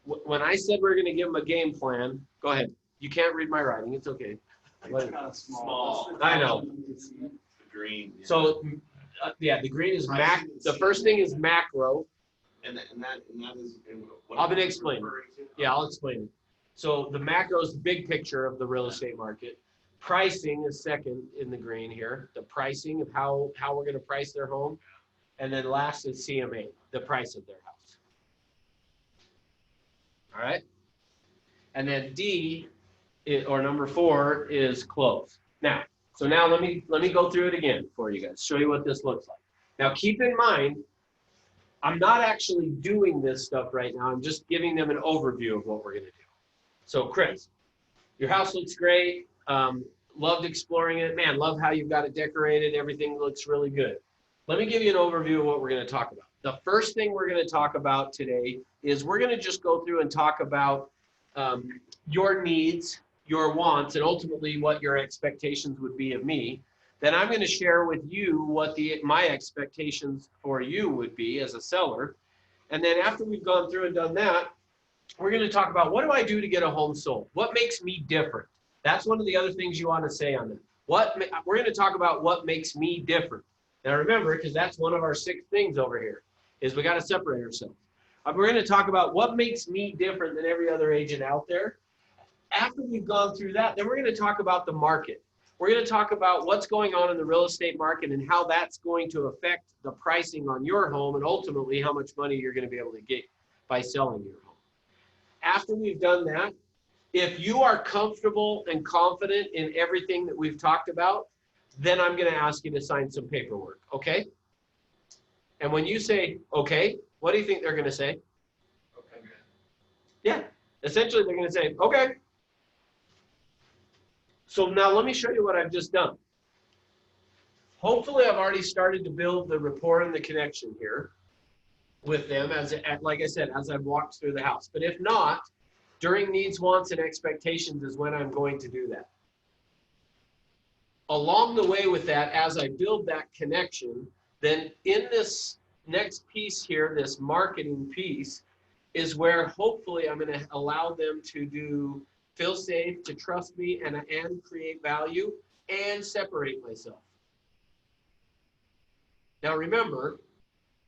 Speaker 1: when I said we're going to give them a game plan, go ahead. You can't read my writing. It's okay.
Speaker 3: It's kind of small.
Speaker 1: I know.
Speaker 7: The green. Yeah.
Speaker 1: So, yeah, the green is the first thing is macro.
Speaker 7: And that is.
Speaker 1: I'm going to explain it. Yeah, I'll explain it. So the macro is the big picture of the real estate market. Pricing is second in the green here, the pricing of how we're going to price their home. And then last is CMA, the price of their house. All right. And then D, or number 4, is close. Now, so now let me go through it again for you guys, show you what this looks like. Now keep in mind, I'm not actually doing this stuff right now. I'm just giving them an overview of what we're going to do. So Chris, your house looks great. Loved exploring it. Man, love how you've got it decorated. Everything looks really good. Let me give you an overview of what we're going to talk about. The first thing we're going to talk about today is we're going to just go through and talk about your needs, your wants, and ultimately what your expectations would be of me. Then I'm going to share with you what my expectations for you would be as a seller. And then after we've gone through and done that, we're going to talk about what do I do to get a home sold? What makes me different? That's one of the other things you want to say on that. We're going to talk about what makes me different. Now remember, because that's one of our 6 things over here, is we got to separate ourselves. We're going to talk about what makes me different than every other agent out there. After we've gone through that, then we're going to talk about the market. We're going to talk about what's going on in the real estate market and how that's going to affect the pricing on your home and ultimately how much money you're going to be able to get by selling your home. After we've done that, if you are comfortable and confident in everything that we've talked about, then I'm going to ask you to sign some paperwork, okay? And when you say, okay, what do you think they're going to say?
Speaker 3: Okay.
Speaker 1: Yeah, essentially they're going to say, okay. So now let me show you what I've just done. Hopefully I've already started to build the rapport and the connection here with them, like I said, as I've walked through the house. But if not, during needs, wants, and expectations is when I'm going to do that. Along the way with that, as I build that connection, then in this next piece here, this marketing piece, is where hopefully I'm going to allow them to feel safe, to trust me, and create value, and separate myself. Now remember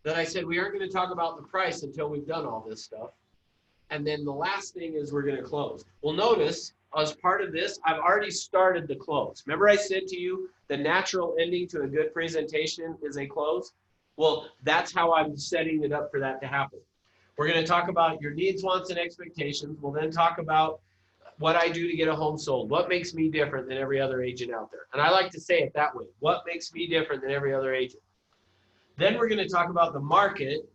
Speaker 1: that I said we aren't going to talk about the price until we've done all this stuff. And then the last thing is we're going to close. Well, notice as part of this, I've already started the close. Remember I said to you, the natural ending to a good presentation is a close? Well, that's how I'm setting it up for that to happen. We're going to talk about your needs, wants, and expectations. We'll then talk about what I do to get a home sold. What makes me different than every other agent out there? And I like to say it that way. What makes me different than every other agent? Then we're going to talk about the market,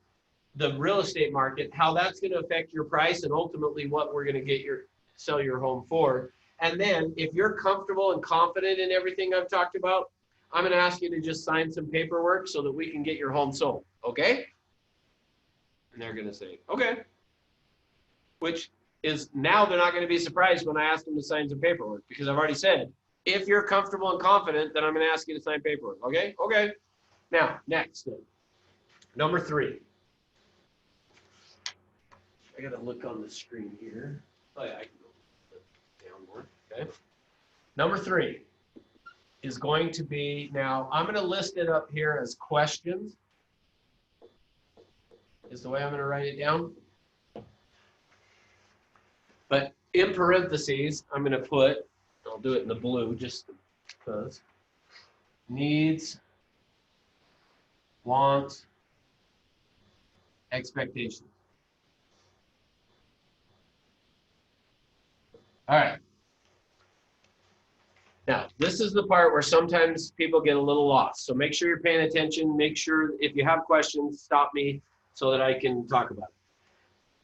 Speaker 1: the real estate market, how that's going to affect your price and ultimately what we're going to sell your home for. And then if you're comfortable and confident in everything I've talked about, I'm going to ask you to just sign some paperwork so that we can get your home sold. Okay? And they're going to say, okay. Which is now they're not going to be surprised when I ask them to sign some paperwork because I've already said, if you're comfortable and confident, then I'm going to ask you to sign paperwork. Okay? Okay. Now, next thing. Number 3. I got to look on the screen here. Oh, yeah, I can go down more. Okay. Number 3 is going to be, now I'm going to list it up here as questions. Is the way I'm going to write it down. But in parentheses, I'm going to put, I'll do it in the blue just because, needs, wants, expectations. All right. Now, this is the part where sometimes people get a little lost. So make sure you're paying attention. Make sure if you have questions, stop me so that I can talk about it.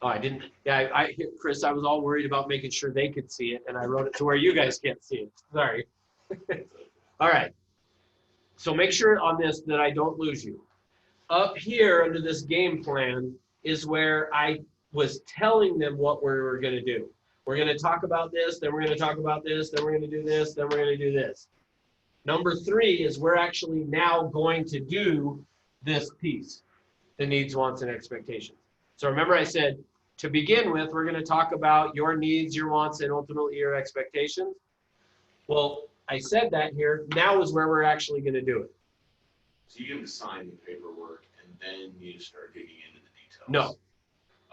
Speaker 1: Oh, I didn't. Yeah, Chris, I was all worried about making sure they could see it, and I wrote it to where you guys can't see it. Sorry. All right. So make sure on this that I don't lose you. Up here under this game plan is where I was telling them what we were going to do. We're going to talk about this, then we're going to talk about this, then we're going to do this, then we're going to do this. Number 3 is we're actually now going to do this piece, the needs, wants, and expectations. So remember I said, to begin with, we're going to talk about your needs, your wants, and ultimately your expectations. Well, I said that here. Now is where we're actually going to do it.
Speaker 7: So you have to sign the paperwork and then you start digging into the details?
Speaker 1: No.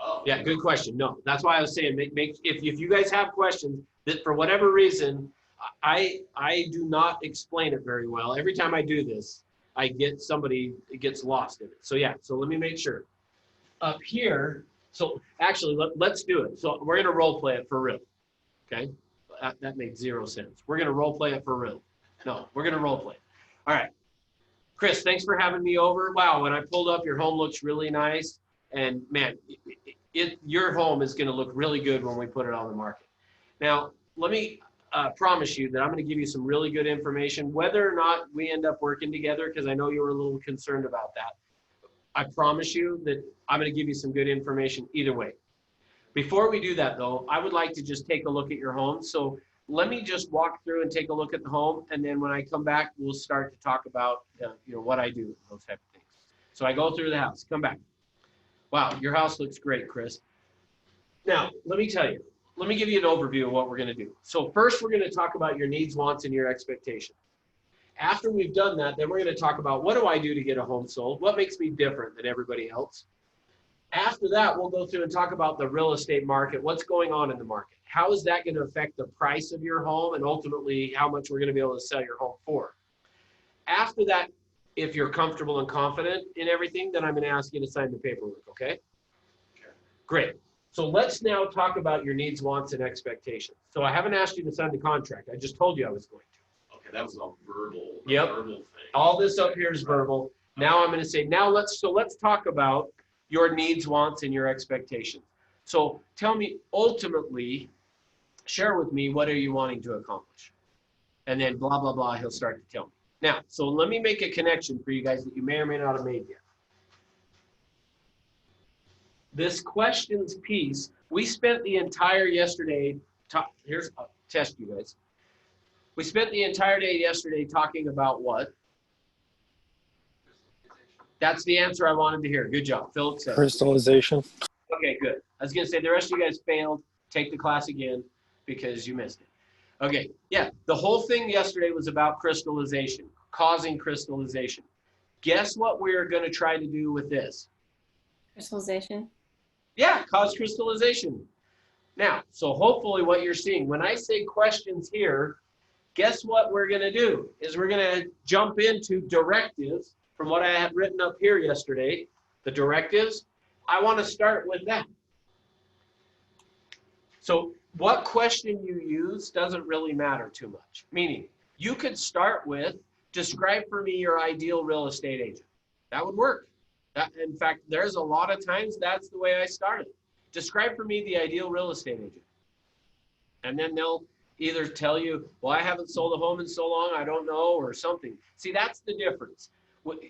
Speaker 3: Oh.
Speaker 1: Yeah, good question. No, that's why I was saying, if you guys have questions that for whatever reason, I do not explain it very well. Every time I do this, I get somebody gets lost in it. So yeah, so let me make sure. Up here, so actually let's do it. So we're gonna role play it for real. Okay, that makes zero sense. We're gonna role play it for real. No, we're gonna role play it. All right, Chris, thanks for having me over. Wow, when I pulled up, your home looks really nice, and man, your home is gonna look really good when we put it on the market. Now, let me promise you that I'm gonna give you some really good information, whether or not we end up working together, because I know you were a little concerned about that. I promise you that I'm gonna give you some good information either way. Before we do that though, I would like to just take a look at your home. So let me just walk through and take a look at the home. And then when I come back, we'll start to talk about what I do, those type of things. So I go through the house, come back. Wow, your house looks great, Chris. Now, let me tell you, let me give you an overview of what we're gonna do. So first we're gonna talk about your needs, wants, and your expectations. After we've done that, then we're gonna talk about what do I do to get a home sold? What makes me different than everybody else? After that, we'll go through and talk about the real estate market, what's going on in the market. How is that going to affect the price of your home and ultimately how much we're going to be able to sell your home for? After that, if you're comfortable and confident in everything, then I'm going to ask you to sign the paperwork, okay? Great. So let's now talk about your needs, wants, and expectations. So I haven't asked you to sign the contract. I just told you I was going to.
Speaker 7: Okay, that was a verbal thing.
Speaker 1: All this up here is verbal. Now I'm going to say, let's talk about your needs, wants, and your expectations. So tell me, ultimately, share with me, what are you wanting to accomplish? And then blah, blah, blah, he'll start to tell me. Now, so let me make a connection for you guys that you may or may not have made yet. This questions piece, we spent the entire yesterday, here's a test you guys. We spent the entire day yesterday talking about what? That's the answer I wanted to hear. Good job. Philip said.
Speaker 4: Crystallization.
Speaker 1: Okay, good. I was going to say the rest of you guys failed. Take the class again because you missed it. Okay, yeah. The whole thing yesterday was about crystallization, causing crystallization. Guess what we're going to try to do with this?
Speaker 8: Crystallization.
Speaker 1: Yeah, cause crystallization. Now, so hopefully what you're seeing, when I say questions here, guess what we're going to do is we're going to jump into directives. From what I had written up here yesterday, the directives, I want to start with that. So what question you use doesn't really matter too much. Meaning, you could start with, describe for me your ideal real estate agent. That would work. In fact, there's a lot of times that's the way I started. Describe for me the ideal real estate agent. And then they'll either tell you, well, I haven't sold a home in so long, I don't know, or something. See, that's the difference.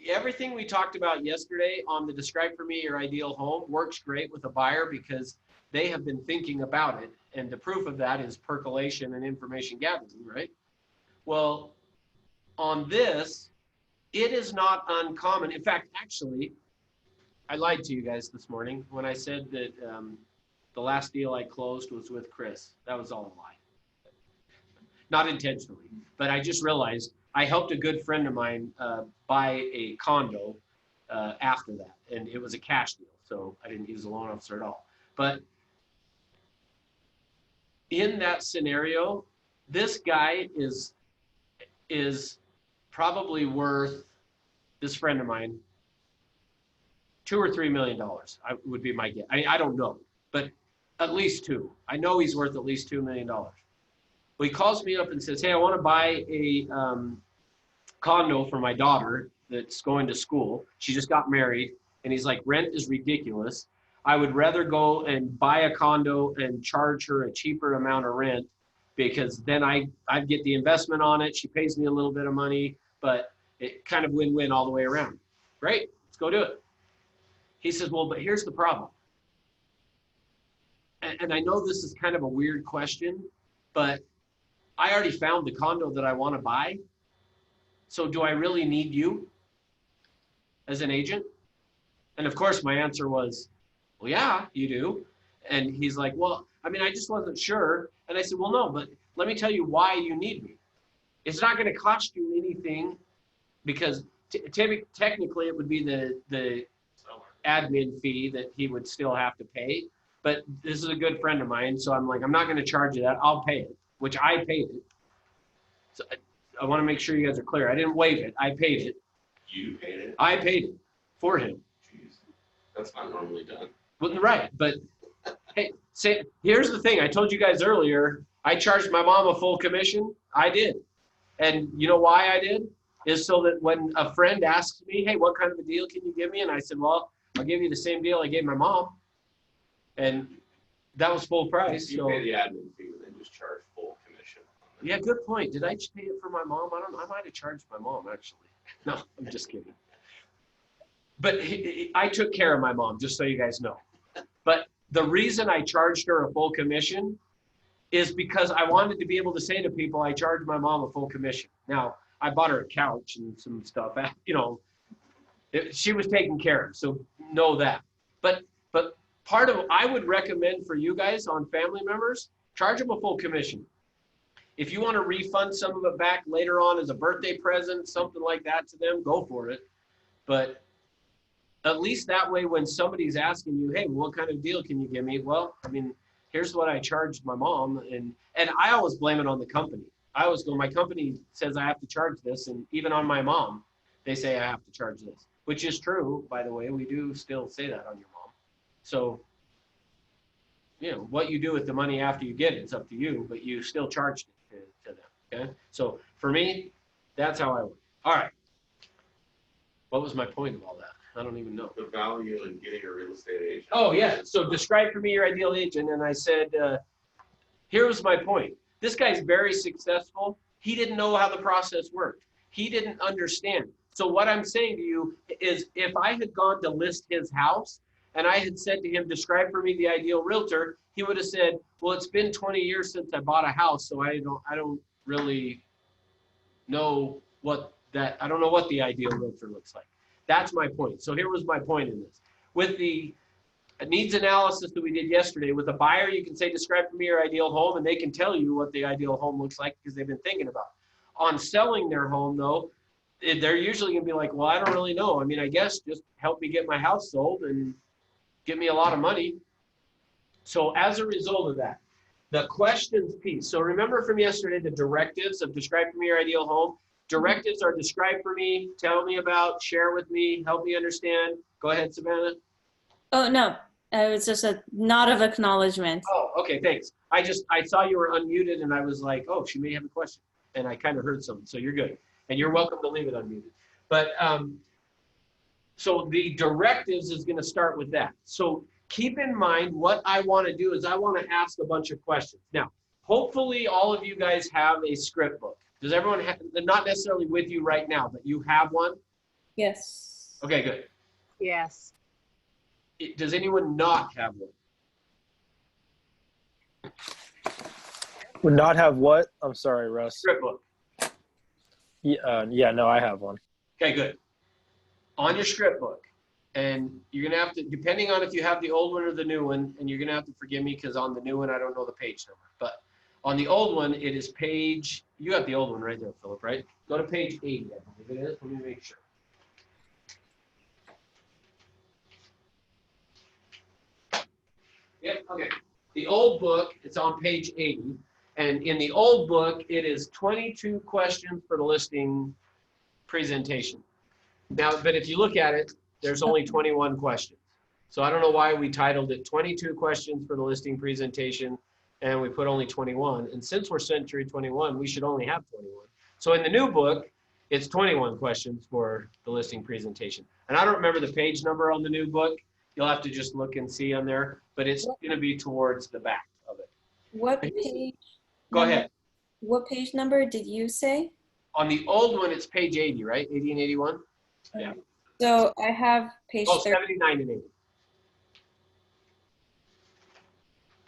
Speaker 1: Everything we talked about yesterday on the describe for me your ideal home works great with a buyer because they have been thinking about it. And the proof of that is percolation and information gathering, right? Well, on this, it is not uncommon. In fact, actually, I lied to you guys this morning when I said that the last deal I closed was with Chris. That was all a lie. Not intentionally, but I just realized I helped a good friend of mine buy a condo after that, and it was a cash deal, so I didn't use a loan officer at all. But in that scenario, this guy is probably worth, this friend of mine, $2 or $3 million. Would be my guess. I don't know, but at least two. I know he's worth at least $2 million. Well, he calls me up and says, hey, I want to buy a condo for my daughter that's going to school. She just got married. And he's like, rent is ridiculous. I would rather go and buy a condo and charge her a cheaper amount of rent because then I get the investment on it. She pays me a little bit of money, but it kind of win-win all the way around. Great, let's go do it. He says, well, but here's the problem. And I know this is kind of a weird question, but I already found the condo that I want to buy. So do I really need you as an agent? And of course my answer was, well, yeah, you do. And he's like, well, I mean, I just wasn't sure. And I said, well, no, but let me tell you why you need me. It's not going to cost you anything because technically it would be the admin fee that he would still have to pay. But this is a good friend of mine, so I'm like, I'm not going to charge you that. I'll pay it, which I paid it. So I want to make sure you guys are clear. I didn't waive it. I paid it.
Speaker 7: You paid it?
Speaker 1: I paid it for him.
Speaker 7: Jeez, that's not normally done.
Speaker 1: Well, right, but hey, here's the thing. I told you guys earlier, I charged my mom a full commission. I did. And you know why I did? Is so that when a friend asks me, hey, what kind of a deal can you give me? And I said, well, I'll give you the same deal I gave my mom. And that was full price.
Speaker 7: You
Speaker 1: So
Speaker 7: pay the admin fee and then just charge full commission.
Speaker 1: yeah, good point. Did I pay it for my mom? I might have charged my mom actually. No, I'm just kidding. But I took care of my mom, just so you guys know. But the reason I charged her a full commission is because I wanted to be able to say to people, I charged my mom a full commission. Now, I bought her a couch and some stuff, you know, she was taken care of, so know that. But part of, I would recommend for you guys on family members, charge them a full commission. If you want to refund some of it back later on as a birthday present, something like that to them, go for it. But at least that way, when somebody's asking you, hey, what kind of deal can you give me? Well, I mean, here's what I charged my mom. And I always blame it on the company. I always go, my company says I have to charge this. And even on my mom, they say I have to charge this, which is true, by the way. We do still say that on your mom. So, you know, what you do with the money after you get it, it's up to you, but you still charged it to them, okay? So for me, that's how I work. All right. What was my point of all that? I don't even know.
Speaker 7: The value in getting a real estate agent.
Speaker 1: Oh, yeah. So describe for me your ideal agent. And I said, here was my point. This guy's very successful. He didn't know how the process worked. He didn't understand. So what I'm saying to you is if I had gone to list his house and I had said to him, describe for me the ideal realtor, he would have said, well, it's been 20 years since I bought a house, so I don't really know I don't know what the ideal realtor looks like. That's my point. So here was my point in this. With the needs analysis that we did yesterday, with a buyer, you can say, describe for me your ideal home, and they can tell you what the ideal home looks like because they've been thinking about it. On selling their home, though, they're usually going to be like, well, I don't really know. I mean, I guess just help me get my house sold and give me a lot of money. So as a result of that, the questions piece. So remember from yesterday, the directives of describe for me your ideal home. Directives are describe for me, tell me about, share with me, help me understand. Go ahead, Savannah.
Speaker 8: Oh, no. It was just a nod of acknowledgement.
Speaker 1: Oh, okay, thanks. I saw you were unmuted and I was like, oh, she may have a question. And I kind of heard something, so you're good. And you're welcome to leave it unmuted. But so the directives is going to start with that. So keep in mind what I want to do is I want to ask a bunch of questions. Now, hopefully all of you guys have a script book. Does everyone have, not necessarily with you right now, but you have one?
Speaker 8: Yes.
Speaker 1: Okay, good.
Speaker 9: Yes.
Speaker 1: Does anyone not have one?
Speaker 10: Would not have what? I'm sorry, Russ.
Speaker 1: Script book.
Speaker 10: Yeah, no, I have one.
Speaker 1: Okay, good. On your script book, and you're gonna have to, depending on if you have the old one or the new one, and you're gonna have to forgive me because on the new one I don't know the page number, but on the old one it is page. You have the old one right there, Philip, right? Go to page 80, I believe it is. Let me make sure. Yep. Okay. The old book, it's on page 80. And in the old book, it is 22 questions for the listing presentation. Now, but if you look at it, there's only 21 questions. So I don't know why we titled it 22 questions for the listing presentation and we put only 21. And since we're century 21, we should only have 21. So in the new book, it's 21 questions for the listing presentation. And I don't remember the page number on the new book. You'll have to just look and see on there, but it's going to be towards the back of it.
Speaker 8: What page?
Speaker 1: Go ahead.
Speaker 8: What page number did you say?
Speaker 1: On the old one, it's page 80, right? 80 and 81? Yeah.
Speaker 8: So I have page 30.
Speaker 1: 79 and 80.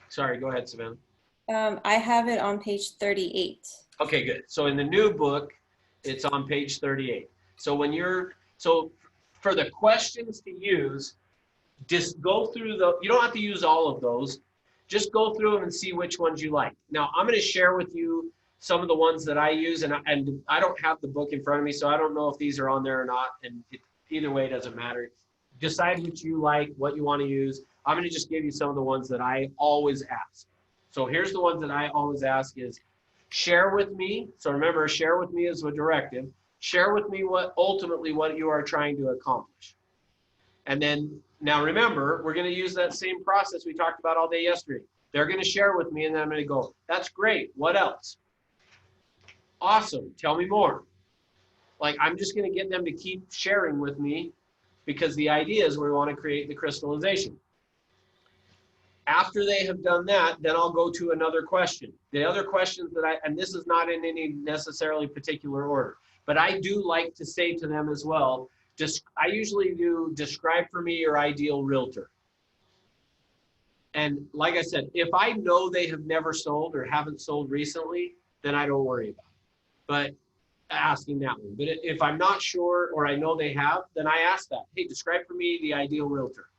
Speaker 1: Sorry, go ahead, Savannah.
Speaker 8: I have it on page 38.
Speaker 1: Okay, good. So in the new book, it's on page 38. So when so for the questions to use, just go through you don't have to use all of those. Just go through them and see which ones you like. Now, I'm going to share with you some of the ones that I use, and I don't have the book in front of me, so I don't know if these are on there or not, and either way, it doesn't matter. decide what you like, what you want to use. I'm going to just give you some of the ones that I always ask. So here's the ones that I always ask is share with me. So remember, share with me is a directive. Share with me what ultimately what you are trying to accomplish. And then now remember, we're going to use that same process we talked about all day yesterday. They're going to share with me and then I'm going to go, that's great. What else? Awesome. Tell me more. Like I'm just going to get them to keep sharing with me because the idea is we want to create the crystallization. After they have done that, then I'll go to another question. The other questions that and this is not in any necessarily particular order, but I do like to say to them as well, I usually do describe for me your ideal realtor. And like I said, if I know they have never sold or haven't sold recently, then I don't worry about it. But asking that one. But if I'm not sure or I know they have, then I ask that. Hey, describe for me the ideal realtor.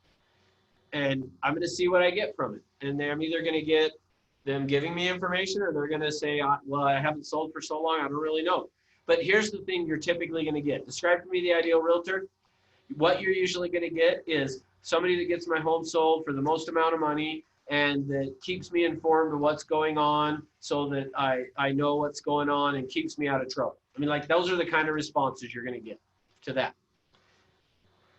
Speaker 1: And I'm going to see what I get from it. And I'm either going to get them giving me information or they're going to say, well, I haven't sold for so long, I don't really know. But here's the thing you're typically going to get. Describe for me the ideal realtor. What you're usually going to get is somebody that gets my home sold for the most amount of money and that keeps me informed of what's going on so that I know what's going on and keeps me out of trouble. I mean, like those are the kind of responses you're going to get to that.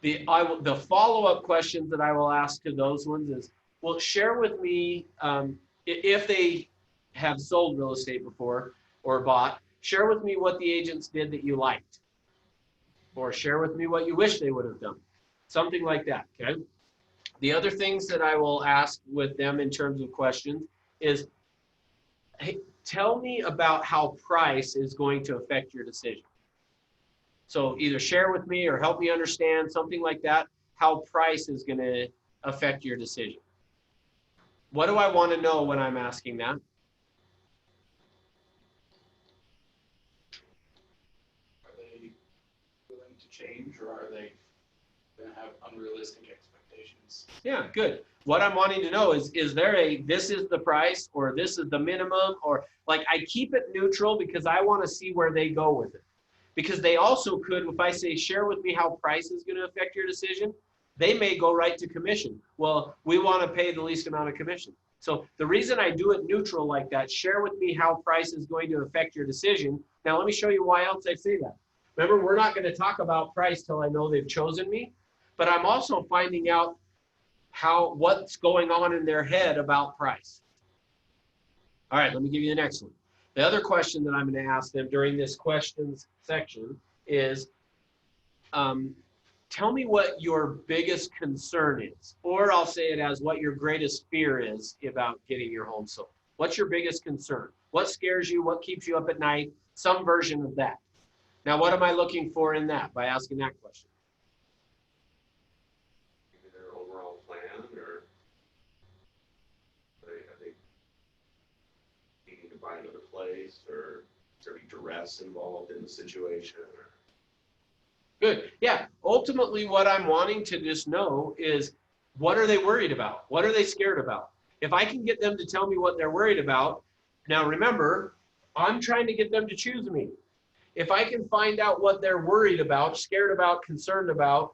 Speaker 1: The follow-up questions that I will ask to those ones is, well, share with me if they have sold real estate before or bought, share with me what the agents did that you liked, or share with me what you wish they would have done, something like that, okay? The other things that I will ask with them in terms of questions is, hey, tell me about how price is going to affect your decision. So either share with me or help me understand, something like that, how price is going to affect your decision. What do I want to know when I'm asking that?
Speaker 3: Are they willing to change or are they going to have unrealistic expectations?
Speaker 1: Yeah, good. What I'm wanting to know is there this is the price or this is the minimum, or like I keep it neutral because I want to see where they go with it. Because they also could, if I say, share with me how price is going to affect your decision, they may go right to commission. Well, we want to pay the least amount of commission. So the reason I do it neutral like that, share with me how price is going to affect your decision. Now, let me show you why else I say that. Remember, we're not going to talk about price till I know they've chosen me, but I'm also finding out what's going on in their head about price. All right, let me give you the next one. The other question that I'm going to ask them during this questions section is, tell me what your biggest concern is, or I'll say it as what your greatest fear is about getting your home sold. What's your biggest concern? What scares you? What keeps you up at night? Some version of that. Now, what am I looking for in that by asking that question?
Speaker 7: Maybe their overall plan, or are they needing to buy another place, or is there any duress involved in the situation? Or...
Speaker 1: Good. Yeah. Ultimately, what I'm wanting to just know is, what are they worried about? What are they scared about? If I can get them to tell me what they're worried about, now remember, I'm trying to get them to choose me. If I can find out what they're worried about, scared about, concerned about,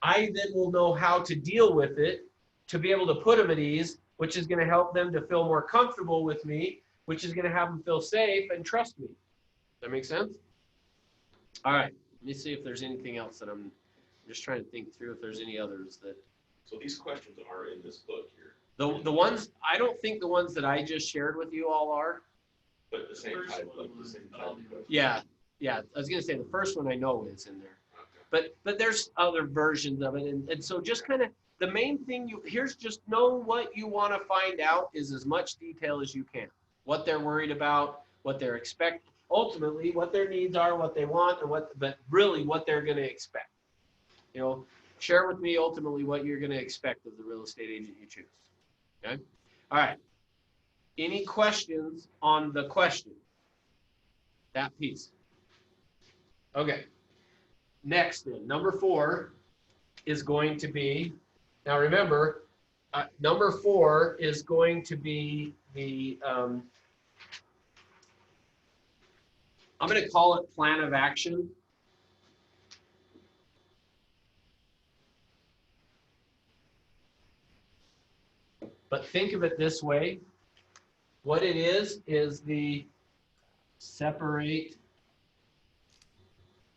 Speaker 1: I then will know how to deal with it to be able to put them at ease, which is going to help them to feel more comfortable with me, which is going to have them feel safe and trust me. Does that make sense? All right. Let me see if there's anything else that I'm just trying to think through if there's any others that.
Speaker 7: So these questions are in this book here.
Speaker 1: The ones, I don't think the ones that I just shared with you all are.
Speaker 7: But the same
Speaker 5: First
Speaker 7: type,
Speaker 5: one
Speaker 7: like the
Speaker 5: was
Speaker 7: same type
Speaker 5: all
Speaker 7: of
Speaker 5: the-
Speaker 7: question.
Speaker 1: Yeah. I was going to say the first one I know is in there.
Speaker 7: Okay.
Speaker 1: But there's other versions of it. And so just kind of the main thing here's just know what you want to find out is as much detail as you can. What they're worried about, what they're expecting, ultimately what their needs are, what they want, and but really what they're going to expect. You know, share with me ultimately what you're going to expect of the real estate agent you choose. Okay? All right. Any questions on the question? That piece. Okay. Next then, number 4 is going to be, now remember, number 4 is going to be the, I'm going to call it plan of action. But think of it this way. What it is the separate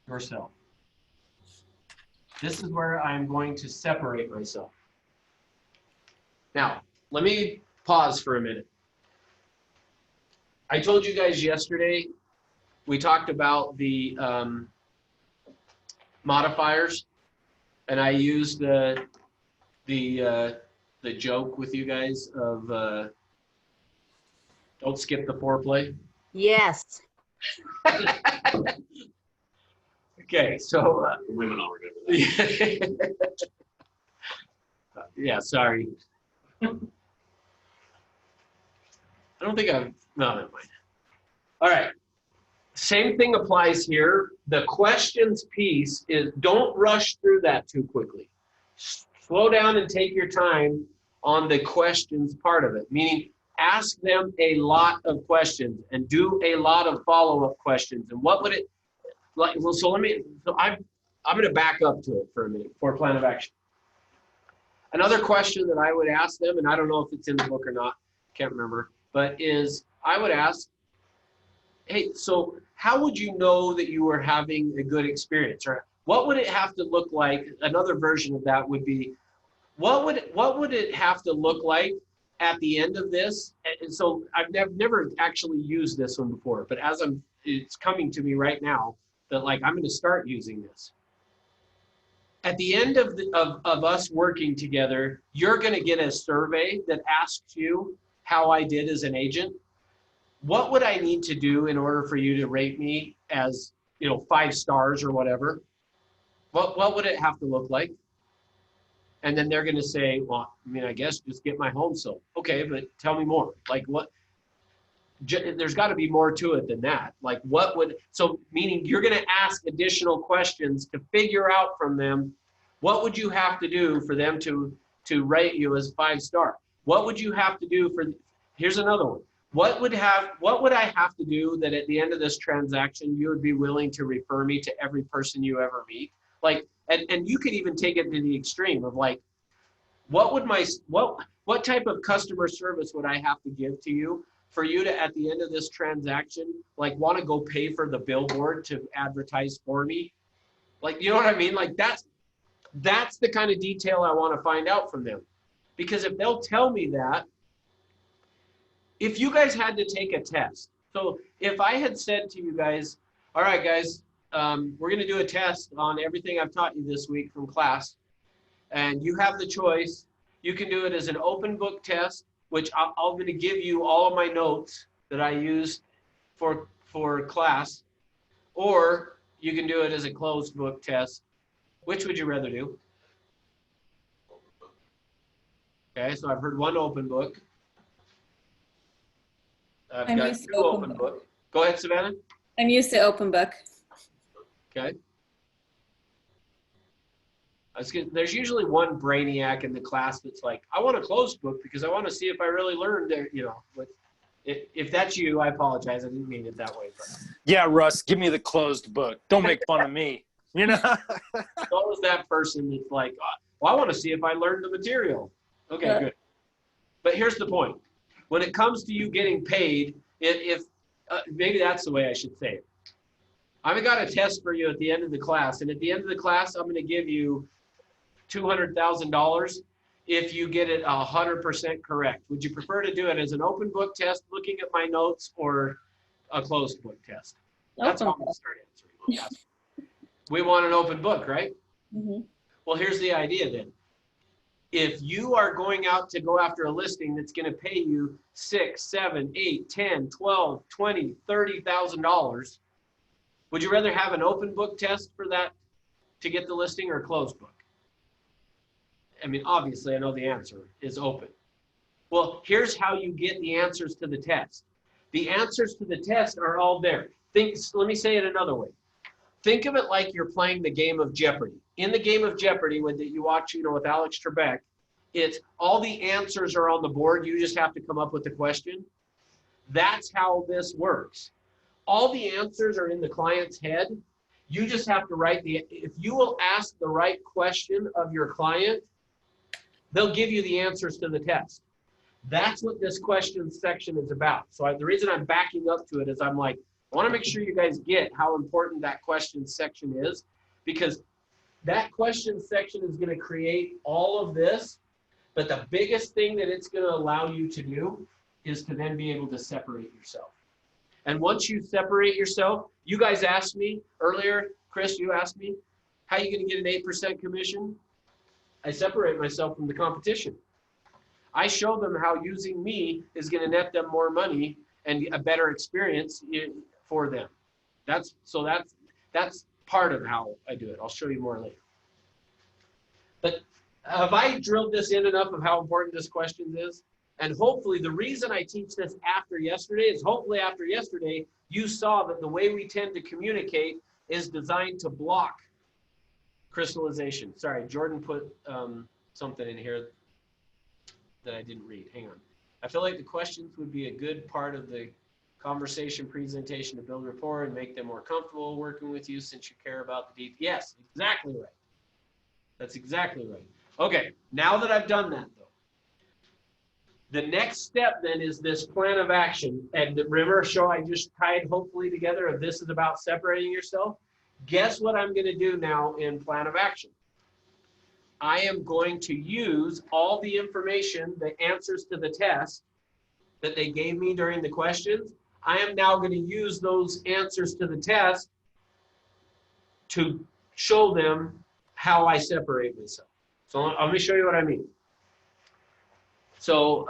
Speaker 1: yourself. This is where I'm going to separate myself. Now, let me pause for a minute. I told you guys yesterday, we talked about the modifiers, and I used the joke with you guys of don't skip the foreplay.
Speaker 9: Yes.
Speaker 1: Okay, so
Speaker 7: Women all remember that.
Speaker 1: yeah, sorry. I don't think I've, no, never mind. All right, same thing applies here. The questions piece is don't rush through that too quickly. Slow down and take your time on the questions part of it, meaning ask them a lot of questions and do a lot of follow-up questions. And what would it, like, well, so I'm going to back up to it for a minute for plan of action. Another question that I would ask them, and I don't know if it's in the book or not, can't remember, but is I would ask, hey, so how would you know that you were having a good experience? Or what would it have to look like? Another version of that would be, what would it have to look like at the end of this? And so I've never actually used this one before, but as it's coming to me right now that like I'm going to start using this. At the end of us working together, you're going to get a survey that asks you how I did as an agent. What would I need to do in order for you to rate me as, 5 stars or whatever? What would it have to look like? And then they're going to say, well, I mean, I guess just get my home sold. Okay, but tell me more. Like what? There's got to be more to it than that. Like what would, so meaning you're going to ask additional questions to figure out from them, what would you have to do for them to rate you as 5 star? What would you have to do for, here's another one. What would I have to do that at the end of this transaction, you would be willing to refer me to every person you ever meet? Like, and you could even take it to the extreme of like, what type of customer service would I have to give to you for you to, at the end of this transaction, like want to go pay for the billboard to advertise for me? Like, you know what I mean? Like that's the kind of detail I want to find out from them. Because if they'll tell me that, if you guys had to take a test, so if I had said to you guys, all right, guys, we're going to do a test on everything I've taught you this week from class, and you have the choice. You can do it as an open book test, which I'm going to give you all of my notes that I used for class, or you can do it as a closed book test. Which would you rather do? Okay, so I've heard one open book. I've got 2 open book. Go ahead, Savannah.
Speaker 8: I'm used to open book.
Speaker 1: Okay. There's usually one brainiac in the class that's like, I want a closed book because I want to see if I really learned there, but if that's you, I apologize. I didn't mean it that way. But.
Speaker 4: Yeah, Russ, give me the closed book. Don't make fun of me.
Speaker 1: So is that person that's like, well, I want to see if I learned the material. Okay, good. But here's the point. When it comes to you getting paid, if maybe that's the way I should say it. I've got a test for you at the end of the class, and at the end of the class, I'm going to give you $200,000 if you get it 100% correct. Would you prefer to do it as an open book test, looking at my notes, or a closed book test? That's how I'm going to start answering. We want an open book, right?
Speaker 8: Mm-hmm.
Speaker 1: Well, here's the idea then. If you are going out to go after a listing that's going to pay you $6, $7, $8, $10, $12, $20, $30,000, would you rather have an open book test for that to get the listing or a closed book? I mean, obviously, I know the answer is open. Well, here's how you get the answers to the test. The answers to the test are all there. Let me say it another way. Think of it like you're playing the game of Jeopardy. In the game of Jeopardy that you watch, with Alex Trebek, it's all the answers are on the board. You just have to come up with the question. That's how this works. All the answers are in the client's head. You just have to write if you will ask the right question of your client, they'll give you the answers to the test. That's what this question section is about. So the reason I'm backing up to it is I'm like, I want to make sure you guys get how important that question section is, because that question section is going to create all of this. But the biggest thing that it's going to allow you to do is to then be able to separate yourself. And once you separate yourself, you guys asked me earlier, Chris, you asked me, how are you going to get an 8% commission? I separate myself from the competition. I show them how using me is going to net them more money and a better experience for them. That's part of how I do it. I'll show you more later. But have I drilled this in enough of how important this question is? And hopefully the reason I teach this after yesterday is hopefully after yesterday, you saw that the way we tend to communicate is designed to block crystallization. Sorry, Jordan put something in here that I didn't read. Hang on. I feel like the questions would be a good part of the conversation presentation to build rapport and make them more comfortable working with you since you care about the details. Yes, exactly right. That's exactly right. Okay, now that I've done that though, the next step then is this plan of action. And remember, show I just tied hopefully together if this is about separating yourself. Guess what I'm going to do now in plan of action? I am going to use all the information, the answers to the test that they gave me during the questions. I am now going to use those answers to the test to show them how I separate myself. So let me show you what I mean. So,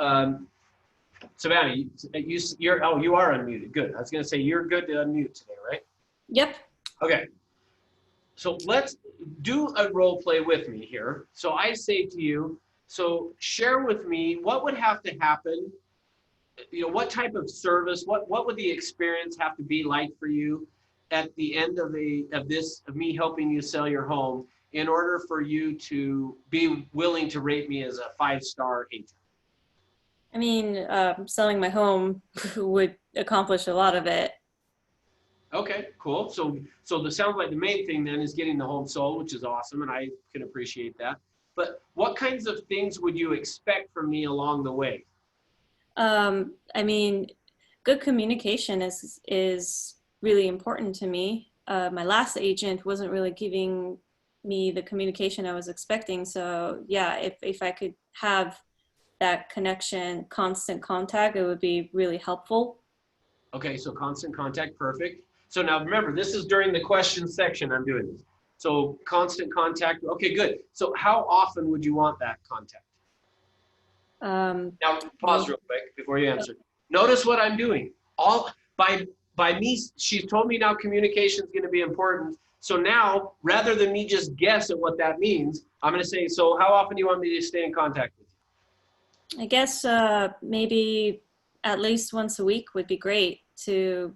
Speaker 1: Savannah, you are unmuted. Good. I was going to say you're good to unmute today, right?
Speaker 8: Yep.
Speaker 1: Okay. So let's do a role play with me here. So I say to you, so share with me what would have to happen. You know, what type of service, what would the experience have to be like for you at the end of me helping you sell your home in order for you to be willing to rate me as a 5-star agent?
Speaker 8: I mean, selling my home would accomplish a lot of it.
Speaker 1: Okay, cool. So the sounds like the main thing then is getting the home sold, which is awesome, and I can appreciate that. But what kinds of things would you expect from me along the way?
Speaker 8: I mean, good communication is really important to me. My last agent wasn't really giving me the communication I was expecting. So yeah, if I could have that connection, constant contact, it would be really helpful.
Speaker 1: Okay, so constant contact, perfect. So now remember, this is during the question section I'm doing this. So constant contact, okay, good. So how often would you want that contact? Now pause real quick before you answer. Notice what I'm doing. All by me, she's told me now communication is going to be important. So now, rather than me just guess at what that means, I'm going to say, so how often do you want me to stay in contact with you?
Speaker 8: I guess maybe at least once a week would be great to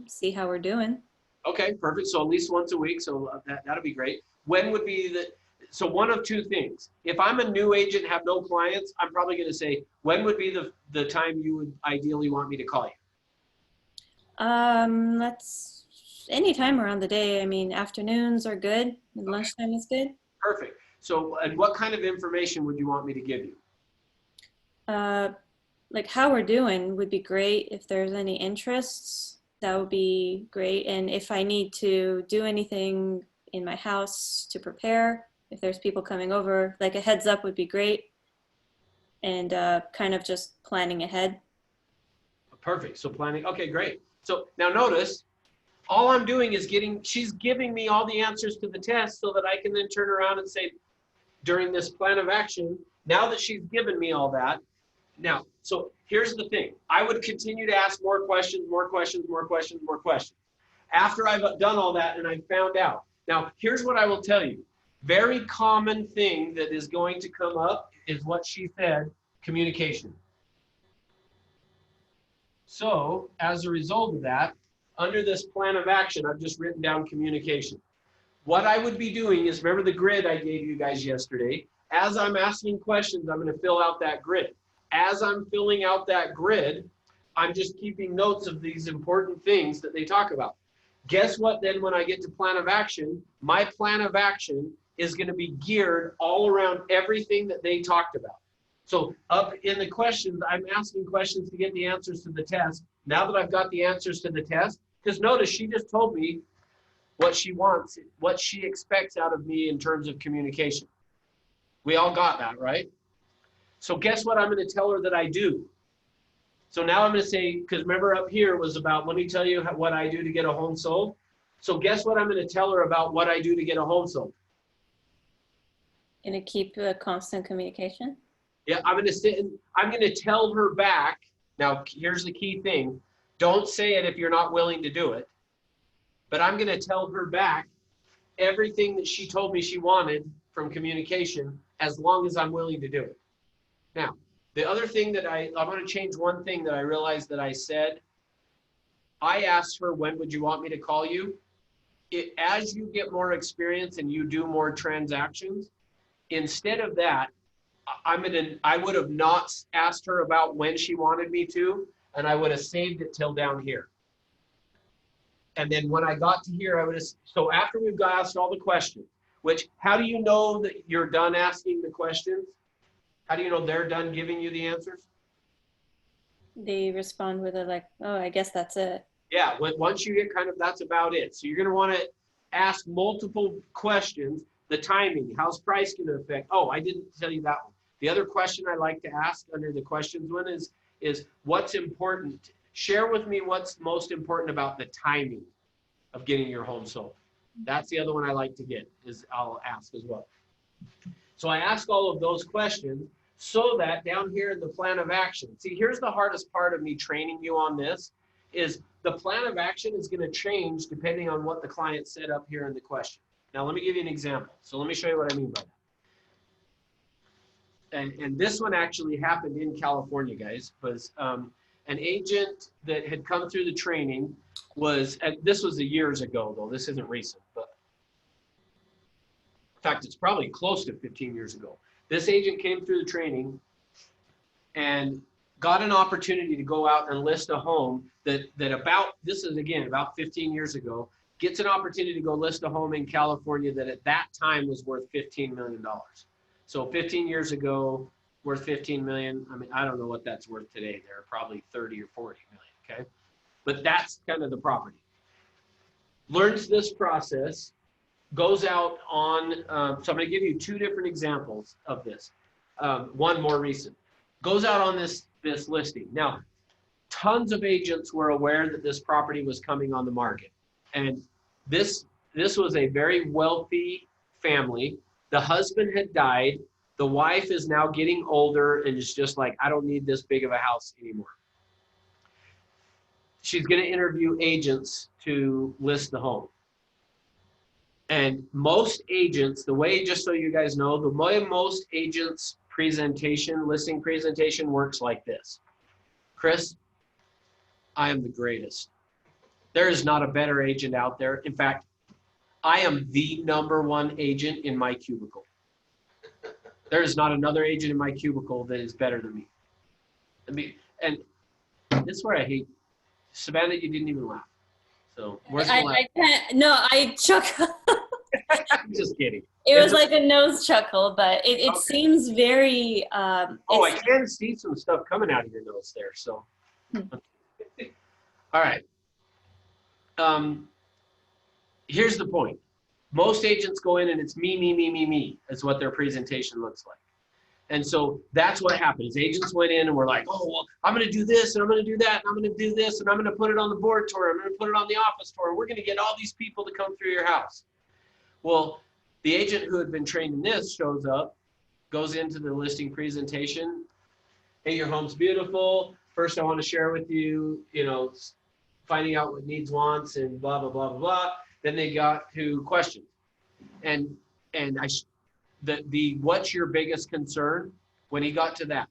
Speaker 8: see how we're doing.
Speaker 1: Okay, perfect. So at least once a week. So that'll be great. When would be so one of two things. If I'm a new agent, have no clients, I'm probably going to say, when would be the time you would ideally want me to call you?
Speaker 8: That's any time around the day. I mean, afternoons are good. And lunchtime is good.
Speaker 1: Perfect. So, and what kind of information would you want me to give you?
Speaker 8: Like how we're doing would be great. If there's any interests, that would be great. And if I need to do anything in my house to prepare, if there's people coming over, like a heads up would be great. And kind of just planning ahead.
Speaker 1: Perfect. So planning. Okay, great. So now notice, all I'm doing is she's giving me all the answers to the test so that I can then turn around and say, during this plan of action, now that she's given me all that, now, so here's the thing. I would continue to ask more questions, more questions, more questions, more questions. After I've done all that and I found out. Now, here's what I will tell you. Very common thing that is going to come up is what she said, communication. So as a result of that, under this plan of action, I've just written down communication. What I would be doing is, remember the grid I gave you guys yesterday? As I'm asking questions, I'm going to fill out that grid. As I'm filling out that grid, I'm just keeping notes of these important things that they talk about. Guess what then when I get to plan of action? My plan of action is going to be geared all around everything that they talked about. So up in the questions, I'm asking questions to get the answers to the test. Now that I've got the answers to the test, because notice she just told me what she wants, what she expects out of me in terms of communication. We all got that, right? So guess what I'm going to tell her that I do? So now I'm going to say, because remember up here was about, let me tell you what I do to get a home sold. So guess what I'm going to tell her about what I do to get a home sold?
Speaker 8: Gonna keep a constant communication.
Speaker 1: Yeah, I'm going to sit and I'm going to tell her back. Now, here's the key thing. Don't say it if you're not willing to do it. But I'm going to tell her back everything that she told me she wanted from communication as long as I'm willing to do it. Now, the other thing that I want to change one thing that I realized that I said. I asked her, when would you want me to call you? As you get more experience and you do more transactions, instead of that, I would have not asked her about when she wanted me to, and I would have saved it till down here. And then when I got to here, so after we've asked all the questions, which, how do you know that you're done asking the questions? How do you know they're done giving you the answers?
Speaker 8: They respond with a like, oh, I guess that's it.
Speaker 1: Yeah, once you get kind of, that's about it. So you're going to want to ask multiple questions. The timing, how's price going to affect? Oh, I didn't tell you that one. The other question I like to ask under the questions one is what's important? Share with me what's most important about the timing of getting your home sold. That's the other one I like to get, is I'll ask as well. So I ask all of those questions so that down here in the plan of action, see, here's the hardest part of me training you on this, is the plan of action is going to change depending on what the client said up here in the question. Now, let me give you an example. So let me show you what I mean by that. And this one actually happened in California, guys, was an agent that had come through the training was, and this was years ago, though. This isn't recent, but in fact, it's probably close to 15 years ago. This agent came through the training and got an opportunity to go out and list a home that about, this is again, about 15 years ago, gets an opportunity to go list a home in California that at that time was worth $15 million. So 15 years ago, worth 15 million. I mean, I don't know what that's worth today. They're probably 30 or 40 million, okay? But that's kind of the property. Learns this process, goes out on, so I'm gonna give you two different examples of this. One more recent. Goes out on this listing. Now, tons of agents were aware that this property was coming on the market. And this was a very wealthy family. The husband had died. The wife is now getting older and is just like, I don't need this big of a house anymore. She's going to interview agents to list the home. And most agents, the way, just so you guys know, the way most agents' listing presentation works like this. Chris, I am the greatest. There is not a better agent out there. In fact, I am the #1 agent in my cubicle. There is not another agent in my cubicle that is better than me. And this is where I hate, Savannah, you didn't even laugh. So where's the laugh?
Speaker 8: I can't, no, I chuckled.
Speaker 1: I'm just kidding.
Speaker 8: It was like a nose chuckle, but it okay. Seems very.
Speaker 1: Oh, I can see some stuff coming out of your nose there. So, all right. Here's the point. Most agents go in and it's me, is what their presentation looks like. And so that's what happens. Agents went in and were like, oh, well, I'm going to do this and I'm going to do that and I'm going to do this and I'm going to put it on the board tour. I'm going to put it on the office tour. We're going to get all these people to come through your house. Well, the agent who had been trained in this shows up, goes into the listing presentation. Hey, your home's beautiful. First, I want to share with you, finding out what needs, wants, and blah, blah, blah, blah, blah. Then they got to questions. And what's your biggest concern? When he got to that,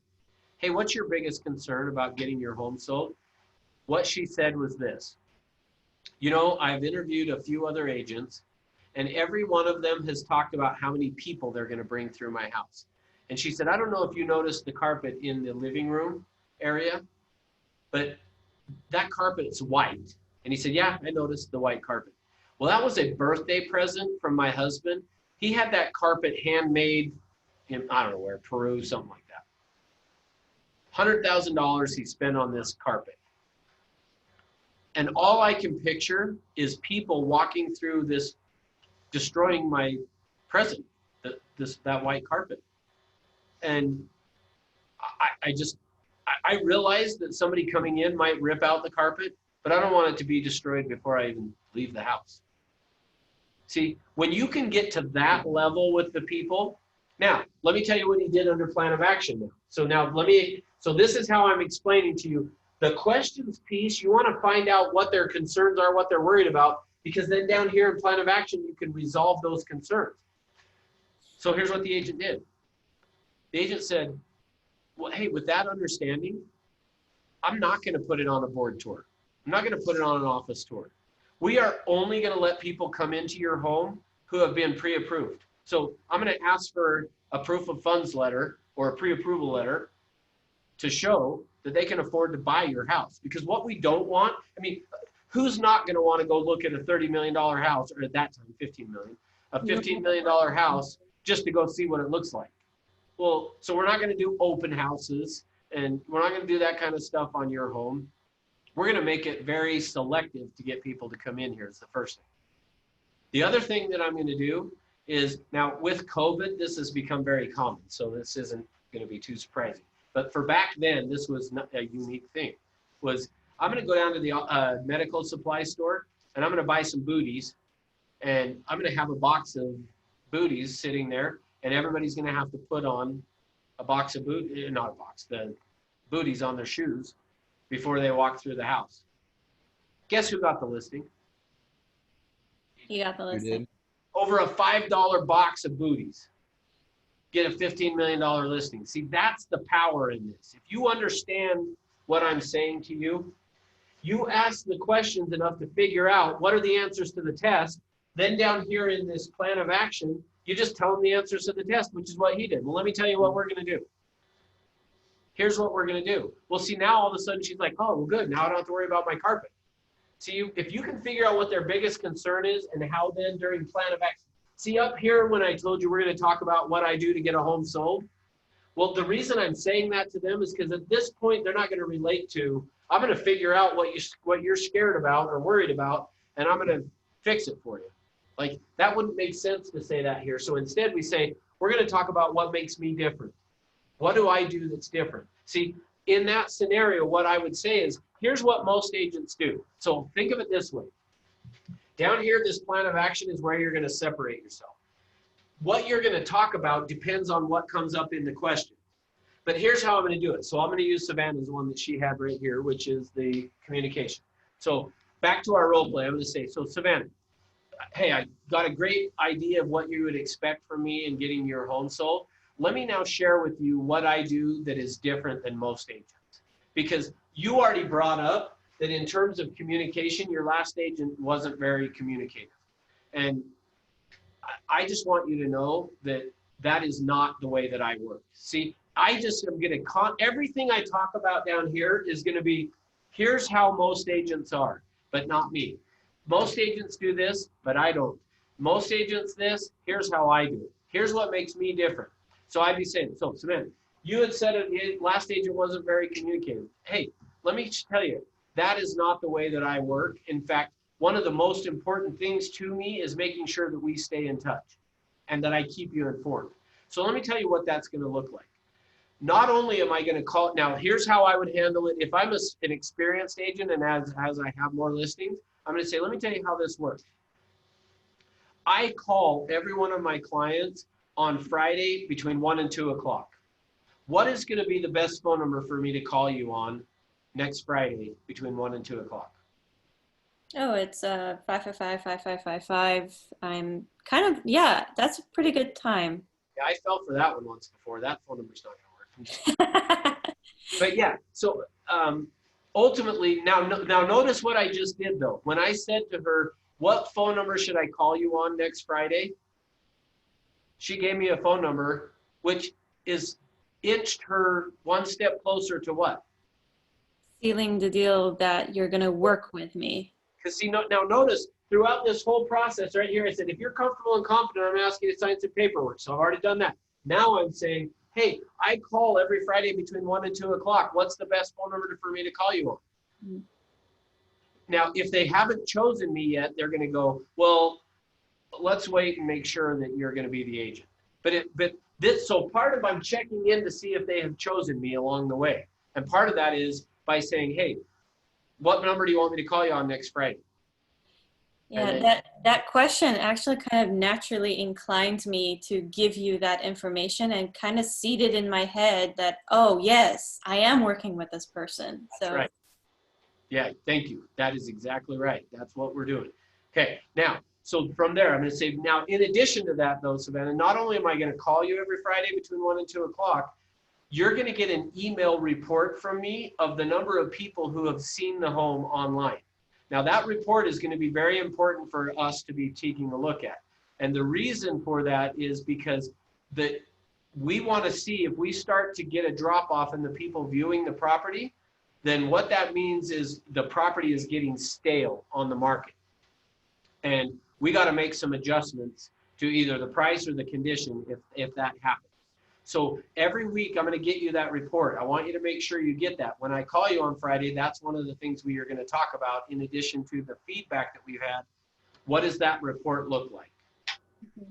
Speaker 1: hey, what's your biggest concern about getting your home sold? What she said was this. I've interviewed a few other agents, and every one of them has talked about how many people they're going to bring through my house. And she said, I don't know if you noticed the carpet in the living room area, but that carpet's white. And he said, yeah, I noticed the white carpet. Well, that was a birthday present from my husband. He had that carpet handmade in, I don't know where, Peru, something like that. $100,000 he spent on this carpet. And all I can picture is people walking through this, destroying my present, that white carpet. And I realize that somebody coming in might rip out the carpet, but I don't want it to be destroyed before I even leave the house. See, when you can get to that level with the people, now, let me tell you what he did under plan of action now. So this is how I'm explaining to you. The questions piece, you want to find out what their concerns are, what they're worried about, because then down here in plan of action, you can resolve those concerns. So here's what the agent did. The agent said, well, hey, with that understanding, I'm not going to put it on a board tour. I'm not going to put it on an office tour. We are only going to let people come into your home who have been pre-approved. So I'm going to ask for a proof of funds letter or a pre-approval letter to show that they can afford to buy your house. Because what we don't want, I mean, who's not going to want to go look at a $30 million house, or at that time, $15 million, a $15 million house just to go see what it looks like? Well, so we're not going to do open houses, and we're not going to do that kind of stuff on your home. We're going to make it very selective to get people to come in here is the first thing. The other thing that I'm going to do is, now with COVID, this has become very common, so this isn't going to be too surprising. But for back then, this was not a unique thing, was I'm going to go down to the medical supply store, and I'm going to buy some booties, and I'm going to have a box of booties sitting there, and everybody's going to have to put on a box of the booties on their shoes before they walk through the house. Guess who got the listing?
Speaker 8: You got the
Speaker 6: You
Speaker 8: listing.
Speaker 6: did.
Speaker 1: Over a $5 box of booties. Get a $15 million listing. See, that's the power in this. If you understand what I'm saying to you, you ask the questions enough to figure out what are the answers to the test. Then down here in this plan of action, you just tell them the answers to the test, which is what he did. Well, let me tell you what we're going to do. Here's what we're going to do. Well, see, now all of a sudden she's like, oh, well, good. Now I don't have to worry about my carpet. See, if you can figure out what their biggest concern is and how then during plan of action. See, up here when I told you we're going to talk about what I do to get a home sold. Well, the reason I'm saying that to them is because at this point, they're not going to relate to, I'm going to figure out what you're scared about or worried about, and I'm going to fix it for you. Like, that wouldn't make sense to say that here. So instead we say, we're going to talk about what makes me different. What do I do that's different? See, in that scenario, what I would say is, here's what most agents do. So think of it this way. Down here, this plan of action is where you're going to separate yourself. What you're going to talk about depends on what comes up in the question. But here's how I'm going to do it. So I'm going to use Savannah's one that she had right here, which is the communication. So back to our role play, I'm going to say, so Savannah, hey, I got a great idea of what you would expect from me in getting your home sold. Let me now share with you what I do that is different than most agents. Because you already brought up that in terms of communication, your last agent wasn't very communicative. And I just want you to know that that is not the way that I work. See, I just am going to, everything I talk about down here is going to be, here's how most agents are, but not me. Most agents do this, but I don't. Most agents this, here's how I do it. Here's what makes me different. So I'd be saying, so Samantha, you had said it, last agent wasn't very communicative. Hey, let me tell you, that is not the way that I work. In fact, one of the most important things to me is making sure that we stay in touch and that I keep you informed. So let me tell you what that's going to look like. Not only am I going to call, now here's how I would handle it. If I'm an experienced agent and as I have more listings, I'm going to say, let me tell you how this works. I call every one of my clients on Friday between 1 and 2 o'clock. What is going to be the best phone number for me to call you on next Friday between 1 and 2 o'clock?
Speaker 8: Oh, it's 555-5555. I'm kind of, yeah, that's a pretty good time.
Speaker 1: Yeah, I fell for that one once before. That phone number's not going to work. But yeah, so ultimately, now notice what I just did though. When I said to her, what phone number should I call you on next Friday? She gave me a phone number, which is inched her one step closer to what?
Speaker 8: Sealing the deal that you're going to work with me.
Speaker 1: Because see, now notice throughout this whole process right here, I said, if you're comfortable and confident, I'm asking you to sign some paperwork. So I've already done that. Now I'm saying, hey, I call every Friday between 1 and 2 o'clock. What's the best phone number for me to call you on?
Speaker 8: Mhm.
Speaker 1: Now, if they haven't chosen me yet, they're going to go, well, let's wait and make sure that you're going to be the agent. So part of I'm checking in to see if they have chosen me along the way. And part of that is by saying, hey, what number do you want me to call you on next Friday?
Speaker 8: Yeah, that question actually kind of naturally inclined me to give you that information and kind of seeded in my head that, oh yes, I am working with this person.
Speaker 1: That's right. Yeah, thank you. That is exactly right. That's what we're doing. Okay, now, so from there, I'm going to say, now, in addition to that, though, Savannah, not only am I going to call you every Friday between 1 and 2 o'clock, you're going to get an email report from me of the number of people who have seen the home online. Now, that report is going to be very important for us to be taking a look at. And the reason for that is because we want to see if we start to get a drop off in the people viewing the property, then what that means is the property is getting stale on the market. And we got to make some adjustments to either the price or the condition if that happens. So every week I'm going to get you that report. I want you to make sure you get that. When I call you on Friday, that's one of the things we are going to talk about in addition to the feedback that we've had. What does that report look like? Is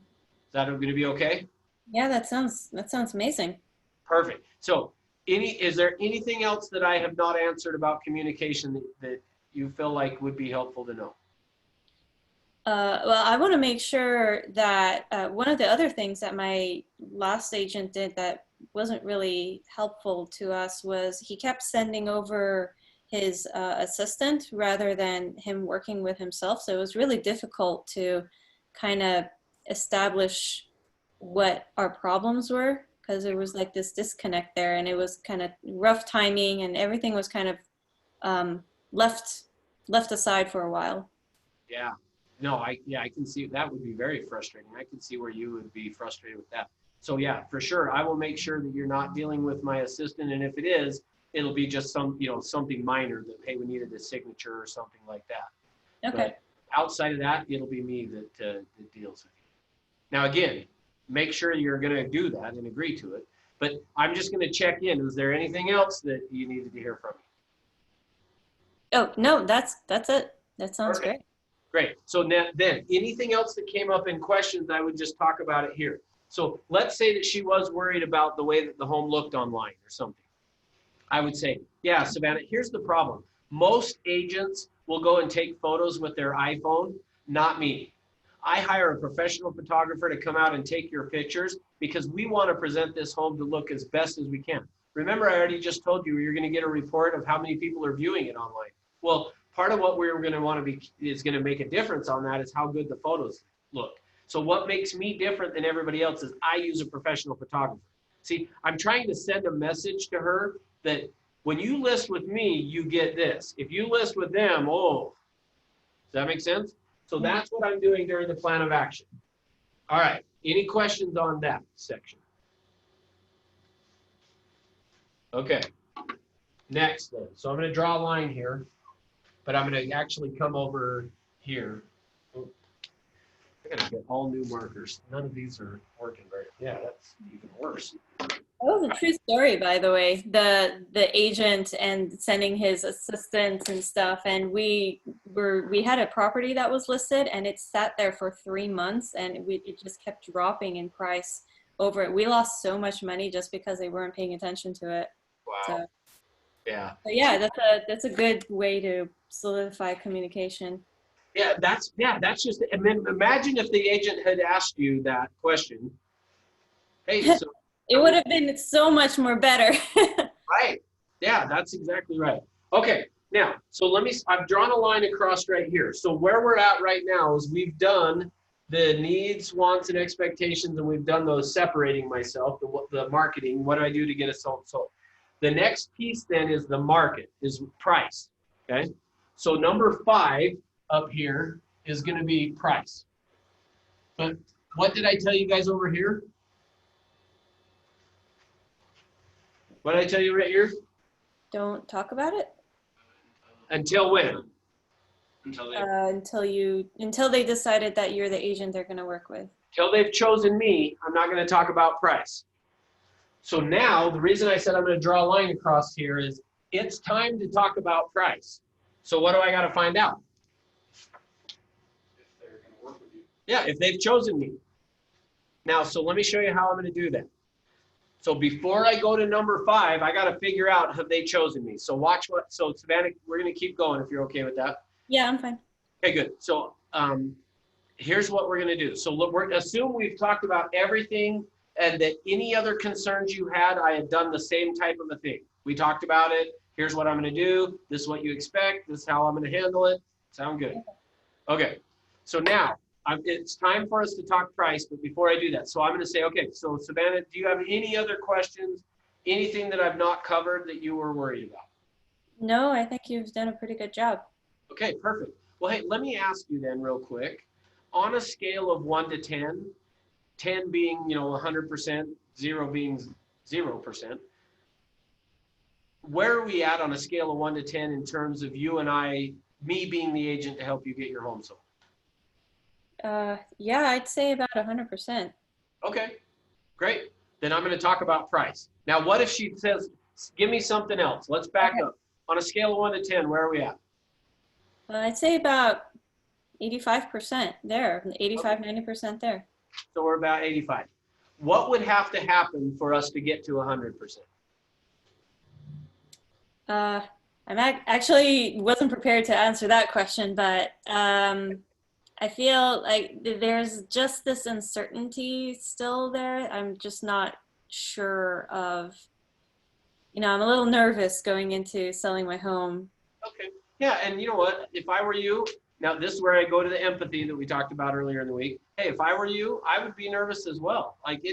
Speaker 1: that going to be okay?
Speaker 8: Yeah, that sounds amazing.
Speaker 1: Perfect. So is there anything else that I have not answered about communication that you feel like would be helpful to know?
Speaker 8: Well, I want to make sure that one of the other things that my last agent did that wasn't really helpful to us was he kept sending over his assistant rather than him working with himself. So it was really difficult to kind of establish what our problems were because there was like this disconnect there, and it was kind of rough timing, and everything was kind of left aside for a while.
Speaker 1: Yeah. No, I can see that would be very frustrating. I can see where you would be frustrated with that. So yeah, for sure, I will make sure that you're not dealing with my assistant, and if it is, it'll be just something minor that, hey, we needed a signature or something like that.
Speaker 8: Okay.
Speaker 1: But outside of that, it'll be me that deals with you. Now again, make sure you're going to do that and agree to it. But I'm just going to check in. Is there anything else that you needed to hear from me?
Speaker 8: Oh no, that's it. That sounds
Speaker 1: Okay.
Speaker 8: great.
Speaker 1: Great. So then anything else that came up in questions, I would just talk about it here. So let's say that she was worried about the way that the home looked online or something. I would say, yeah, Savannah, here's the problem. Most agents will go and take photos with their iPhone, not me. I hire a professional photographer to come out and take your pictures because we want to present this home to look as best as we can. Remember, I already just told you you're going to get a report of how many people are viewing it online. Well, part of what we're going to want to be is going to make a difference on that is how good the photos look. So what makes me different than everybody else is I use a professional photographer. See, I'm trying to send a message to her that when you list with me, you get this. If you list with them, oh, does that make sense? So that's what I'm doing during the plan of action. All right, any questions on that section? Okay, next then. So I'm going to draw a line here. But I'm going to actually come over here. Oh, I got to get all new markers. None of these are working very. Yeah, that's even worse.
Speaker 8: That was a true story, by the way. The agent and sending his assistants and stuff, and we had a property that was listed, and it sat there for 3 months, and it just kept dropping in price over it. We lost so much money just because they weren't paying attention to it.
Speaker 1: Wow.
Speaker 8: So,
Speaker 1: yeah.
Speaker 8: but yeah, that's a good way to solidify communication.
Speaker 1: Yeah, that's just. And then imagine if the agent had asked you that question. Hey, so
Speaker 8: it would have been so much more better.
Speaker 1: right. Yeah, that's exactly right. Okay, now, so I've drawn a line across right here. So where we're at right now is we've done the needs, wants, and expectations, and we've done those separating myself, the marketing, what do I do to get a sold? The next piece then is the market, is price, okay? So number 5 up here is gonna be price. But what did I tell you guys over here? What did I tell you right here?
Speaker 8: Don't talk about it
Speaker 1: Until when?
Speaker 8: until they decided that you're the agent they're going to work with.
Speaker 1: Till they've chosen me, I'm not going to talk about price. So now the reason I said I'm going to draw a line across here is it's time to talk about price. So what do I got to find out?
Speaker 3: If they're gonna work with you.
Speaker 1: Yeah, if they've chosen me. Now, so let me show you how I'm going to do that. So before I go to number 5, I got to figure out, have they chosen me? So watch what, so Savannah, we're going to keep going if you're okay with that.
Speaker 8: Yeah, I'm fine.
Speaker 1: Okay, good. So here's what we're going to do. So look, assume we've talked about everything and that any other concerns you had, I had done the same type of a thing. We talked about it. Here's what I'm going to do. This is what you expect. This is how I'm going to handle it. Sound good? Okay. So now it's time for us to talk price. But before I do that, so I'm going to say, okay, so Savannah, do you have any other questions? Anything that I've not covered that you were worried about?
Speaker 8: No, I think you've done a pretty good job.
Speaker 1: Okay, perfect. Well, hey, let me ask you then real quick, on a scale of 1 to 10, 10 being, 100%, 0 being 0%, where are we at on a scale of 1 to 10 in terms of you and I, me being the agent to help you get your home sold?
Speaker 8: Yeah, I'd say about 100%.
Speaker 1: Okay, great. Then I'm going to talk about price. Now, what if she says, give me something else? Let's back up. On a scale of 1 to 10, where are we at?
Speaker 8: I'd say about 85% there, 85, 90% there.
Speaker 1: So we're about 85. What would have to happen for us to get to 100%?
Speaker 8: Actually wasn't prepared to answer that question, but I feel like there's just this uncertainty still there. I'm just not sure of, I'm a little nervous going into selling my home.
Speaker 1: Okay. Yeah, and you know what? If I were you, now this is where I go to the empathy that we talked about earlier in the week. Hey, if I were you, I would be nervous as well. Like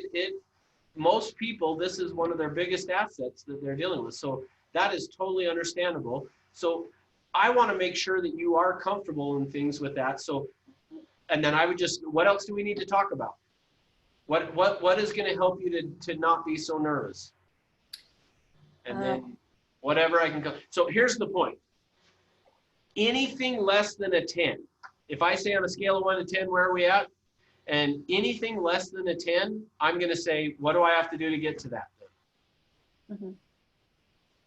Speaker 1: most people, this is one of their biggest assets that they're dealing with. So that is totally understandable. So I want to make sure that you are comfortable in things with that. So, and then I would just, what else do we need to talk about? What is going to help you to not be so nervous? And then whatever I can go. So here's the point. Anything less than a 10, if I say on a scale of 1 to 10, where are we at? And anything less than a 10, I'm going to say, what do I have to do to get to that?
Speaker 8: Mm-hmm.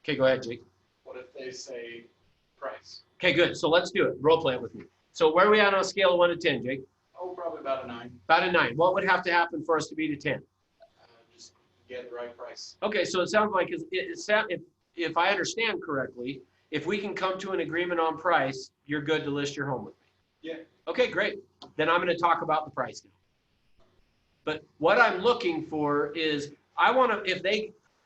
Speaker 1: Okay, go ahead, Jake.
Speaker 3: What if they say price?
Speaker 1: Okay, good. So let's do it. Role play it with me. So where are we at on a scale of 1 to 10, Jake?
Speaker 3: Oh, probably about a 9.
Speaker 1: About a 9. What would have to happen for us to be to 10?
Speaker 3: Just get the right price.
Speaker 1: Okay, so it sounds like if I understand correctly, if we can come to an agreement on price, you're good to list your home with me.
Speaker 3: Yeah.
Speaker 1: Okay, great. Then I'm going to talk about the price now. But what I'm looking for is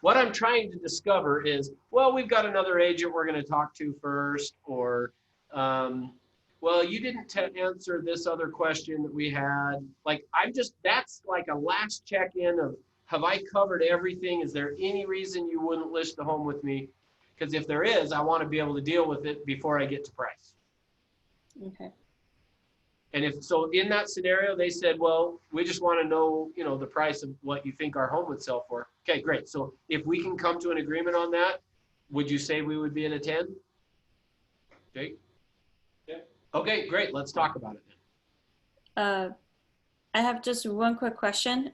Speaker 1: what I'm trying to discover is, well, we've got another agent we're going to talk to first, or, well, you didn't answer this other question that we had. Like, that's like a last check-in of, have I covered everything? Is there any reason you wouldn't list the home with me? Because if there is, I want to be able to deal with it before I get to price.
Speaker 8: Okay.
Speaker 1: And if so, in that scenario, they said, well, we just want to know, the price of what you think our home would sell for. Okay, great. So if we can come to an agreement on that, would you say we would be at a 10? Jake?
Speaker 3: Yeah.
Speaker 1: Okay, great. Let's talk about it then.
Speaker 8: I have just one quick question.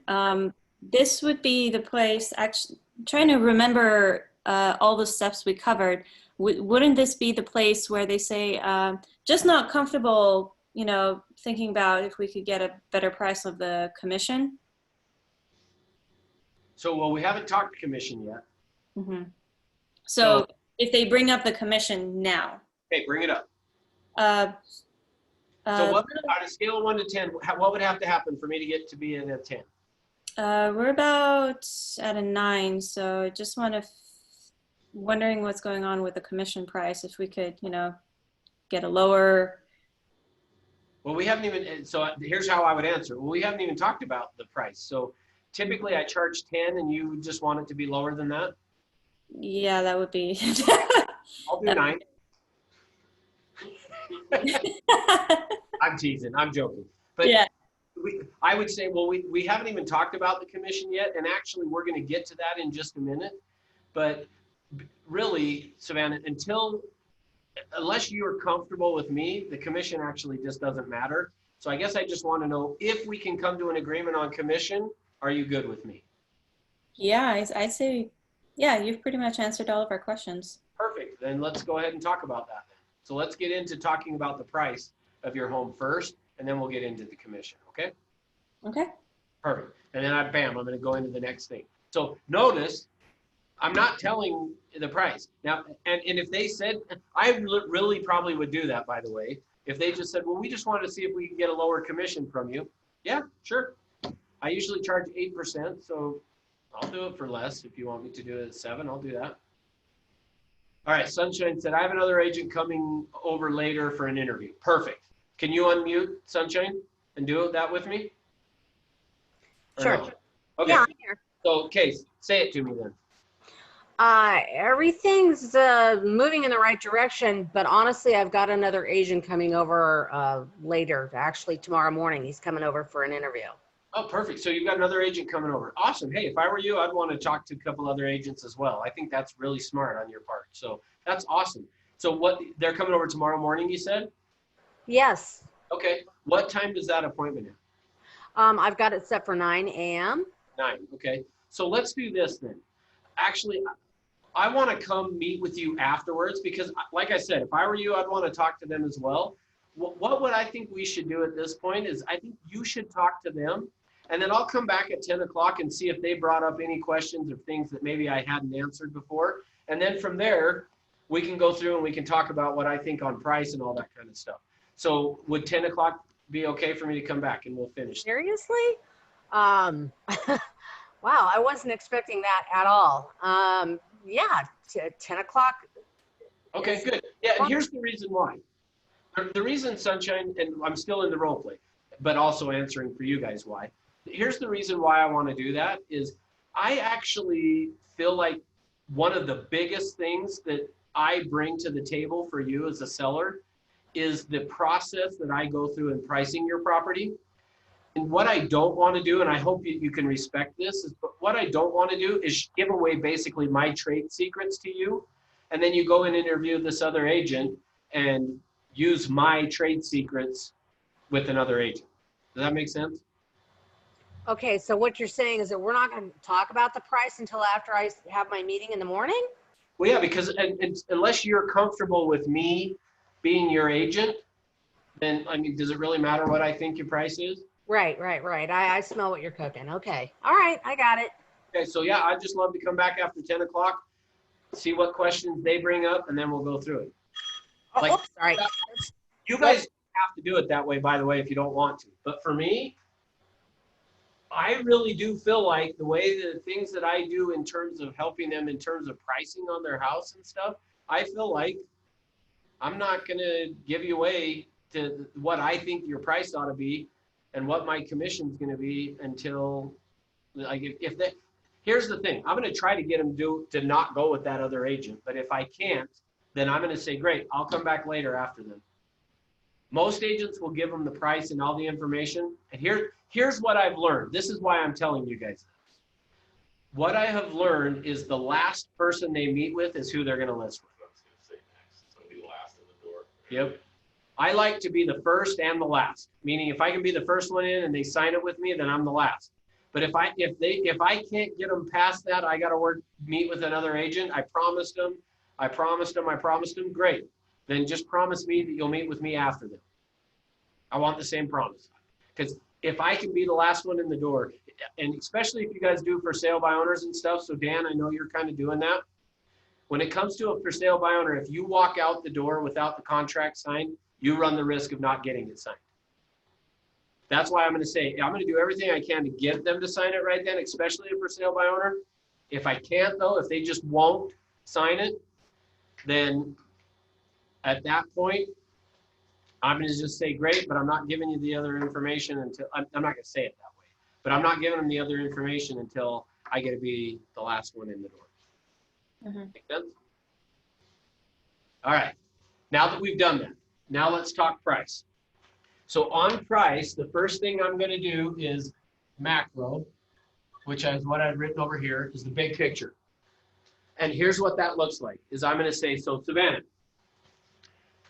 Speaker 8: This would be the place, actually, trying to remember all the steps we covered. Wouldn't this be the place where they say, just not comfortable, thinking about if we could get a better price of the commission?
Speaker 1: So, well, we haven't talked commission yet.
Speaker 8: Mm-hmm. So if they bring up the commission now.
Speaker 1: Okay, bring it up. So what, on a scale of 1 to 10, what would have to happen for me to get to be at a 10?
Speaker 8: We're about at a 9, so I just wondering what's going on with the commission price. If we could, get a lower.
Speaker 1: Well, we haven't even, so here's how I would answer. Well, we haven't even talked about the price. So typically I charge 10 and you just want it to be lower than that?
Speaker 8: Yeah, that would be.
Speaker 1: I'll do 9. I'm teasing, I'm joking. But yeah. I would say, well, we haven't even talked about the commission yet. And actually we're going to get to that in just a minute. But really, Savannah, unless you are comfortable with me, the commission actually just doesn't matter. So I guess I just want to know if we can come to an agreement on commission, are you good with me?
Speaker 8: Yeah, I'd say, yeah, you've pretty much answered all of our questions.
Speaker 1: Perfect. Then let's go ahead and talk about that then. So let's get into talking about the price of your home first, and then we'll get into the commission, okay?
Speaker 8: Okay.
Speaker 1: Perfect. And then bam, I'm going to go into the next thing. So notice, I'm not telling the price. Now, and if they said, I really probably would do that, by the way. If they just said, well, we just wanted to see if we can get a lower commission from you. Yeah, sure. I usually charge 8%, so I'll do it for less. If you want me to do it at 7, I'll do that. All right, Sunshine said, I have another agent coming over later for an interview. Perfect. Can you unmute, Sunshine, and do that with me? Or
Speaker 9: Sure.
Speaker 1: no? Okay.
Speaker 9: Yeah, I'm here.
Speaker 1: So, Case, say it to me then.
Speaker 9: Everything's moving in the right direction, but honestly, I've got another agent coming over later. Actually, tomorrow morning, he's coming over for an interview.
Speaker 1: Oh, perfect. So you've got another agent coming over. Awesome. Hey, if I were you, I'd want to talk to a couple other agents as well. I think that's really smart on your part. So that's awesome. So what, they're coming over tomorrow morning, you said?
Speaker 9: Yes.
Speaker 1: Okay. What time does that appointment have?
Speaker 9: I've got it set for 9 a.m.
Speaker 1: 9. Okay. So let's do this then. Actually, I want to come meet with you afterwards because, like I said, if I were you, I'd want to talk to them as well. What would I think we should do at this point is I think you should talk to them, and then I'll come back at 10 o'clock and see if they brought up any questions or things that maybe I hadn't answered before. And then from there, we can go through and we can talk about what I think on price and all that kind of stuff. So would 10 o'clock be okay for me to come back and we'll finish?
Speaker 9: Seriously? Wow, I wasn't expecting that at all. Yeah, 10 o'clock.
Speaker 1: Okay, good. Yeah, and here's the reason why. The reason, Sunshine, and I'm still in the role play, but also answering for you guys why. Here's the reason why I want to do that is I actually feel like one of the biggest things that I bring to the table for you as a seller is the process that I go through in pricing your property. And what I don't want to do, and I hope you can respect this, is what I don't want to do is give away basically my trade secrets to you. And then you go and interview this other agent and use my trade secrets with another agent. Does that make sense?
Speaker 9: Okay, so what you're saying is that we're not going to talk about the price until after I have my meeting in the morning?
Speaker 1: Well, yeah, because unless you're comfortable with me being your agent, then, I mean, does it really matter what I think your price is?
Speaker 9: Right. I smell what you're cooking. Okay. All right, I got it.
Speaker 1: Okay, so yeah, I'd just love to come back after 10 o'clock, see what questions they bring up, and then we'll go through it.
Speaker 9: Oh,
Speaker 1: Like,
Speaker 9: oops, sorry.
Speaker 1: You guys have to do it that way, by the way, if you don't want to. But for me, I really do feel like the way the things that I do in terms of helping them in terms of pricing on their house and stuff, I feel like I'm not going to give you away to what I think your price ought to be and what my commission is going to be until, like, if they, here's the thing, I'm going to try to get them to not go with that other agent. But if I can't, then I'm going to say, great, I'll come back later after them. Most agents will give them the price and all the information. And here's what I've learned. This is why I'm telling you guys this. What I have learned is the last person they meet with is who they're going to list with.
Speaker 7: I was gonna say next, so be last in the door.
Speaker 1: Yep. I like to be the first and the last, meaning if I can be the first one in and they sign it with me, then I'm the last. But if I can't get them past that, I got to meet with another agent. I promised them. Great. Then just promise me that you'll meet with me after them. I want the same promise. Because if I can be the last one in the door, and especially if you guys do for sale by owners and stuff, so Dan, I know you're kind of doing that. When it comes to a for sale by owner, if you walk out the door without the contract signed, you run the risk of not getting it signed. That's why I'm going to say, I'm going to do everything I can to get them to sign it right then, especially a for sale by owner. If I can't though, if they just won't sign it, then at that point, I'm going to just say, great, but I'm not giving you the other information until, I'm not going to say it that way, but I'm not giving them the other information until I get to be the last one in the door.
Speaker 8: Mm-hmm.
Speaker 1: Make sense? All right, now that we've done that, now let's talk price. So on price, the first thing I'm going to do is macro, which is what I've written over here, is the big picture. And here's what that looks like, is I'm going to say, so Savannah,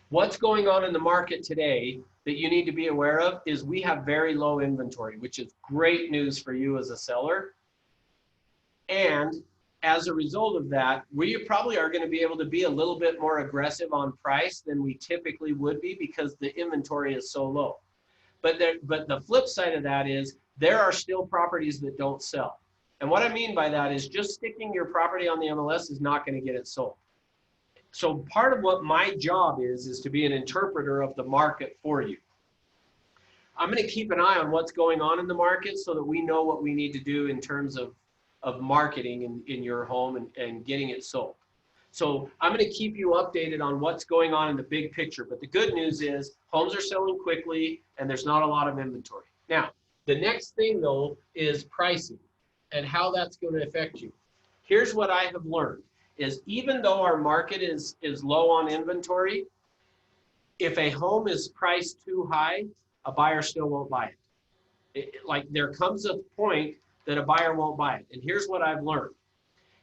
Speaker 1: what's going on in the market today that you need to be aware of is we have very low inventory, which is great news for you as a seller. And as a result of that, we probably are going to be able to be a little bit more aggressive on price than we typically would be because the inventory is so low. But the flip side of that is there are still properties that don't sell. And what I mean by that is just sticking your property on the MLS is not going to get it sold. So part of what my job is to be an interpreter of the market for you. I'm going to keep an eye on what's going on in the market so that we know what we need to do in terms of marketing in your home and getting it sold. So I'm going to keep you updated on what's going on in the big picture. But the good news is homes are selling quickly and there's not a lot of inventory. Now, the next thing though is pricing and how that's going to affect you. Here's what I have learned is even though our market is low on inventory, if a home is priced too high, a buyer still won't buy it. Like there comes a point that a buyer won't buy it. And here's what I've learned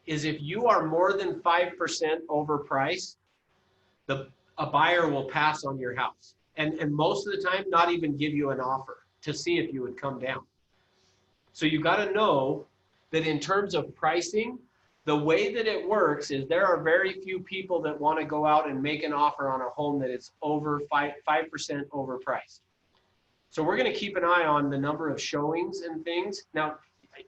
Speaker 1: is if you are more than 5% overpriced, a buyer will pass on your house. And most of the time, not even give you an offer to see if you would come down. So you got to know that in terms of pricing, the way that it works is there are very few people that want to go out and make an offer on a home that is over 5% overpriced. So we're going to keep an eye on the number of showings and things. Now,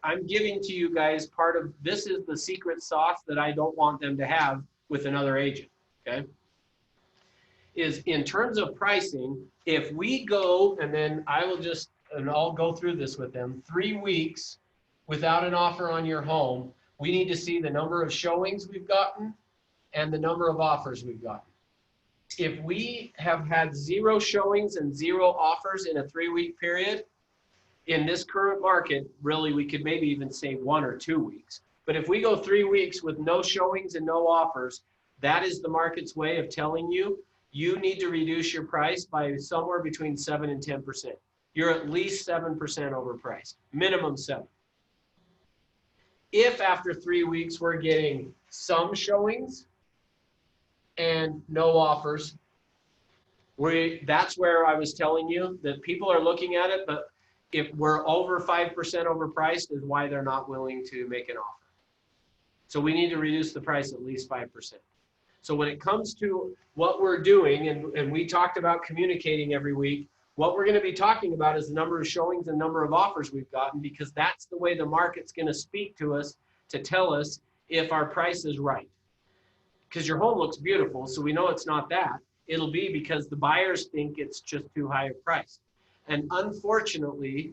Speaker 1: I'm giving to you guys part of, this is the secret sauce that I don't want them to have with another agent, okay? Is in terms of pricing, if we go, and then I'll go through this with them, 3 weeks without an offer on your home, we need to see the number of showings we've gotten and the number of offers we've gotten. If we have had 0 showings and 0 offers in a 3-week period, in this current market, really, we could maybe even say 1 or 2 weeks. But if we go 3 weeks with no showings and no offers, that is the market's way of telling you, you need to reduce your price by somewhere between 7 and 10%. You're at least 7% overpriced, minimum 7. If after 3 weeks we're getting some showings and no offers, that's where I was telling you that people are looking at it, but if we're over 5% overpriced is why they're not willing to make an offer. So we need to reduce the price at least 5%. So when it comes to what we're doing, and we talked about communicating every week, what we're going to be talking about is the number of showings and number of offers we've gotten, because that's the way the market's going to speak to us to tell us if our price is right. Because your home looks beautiful, so we know it's not that. It'll be because the buyers think it's just too high a price. And unfortunately,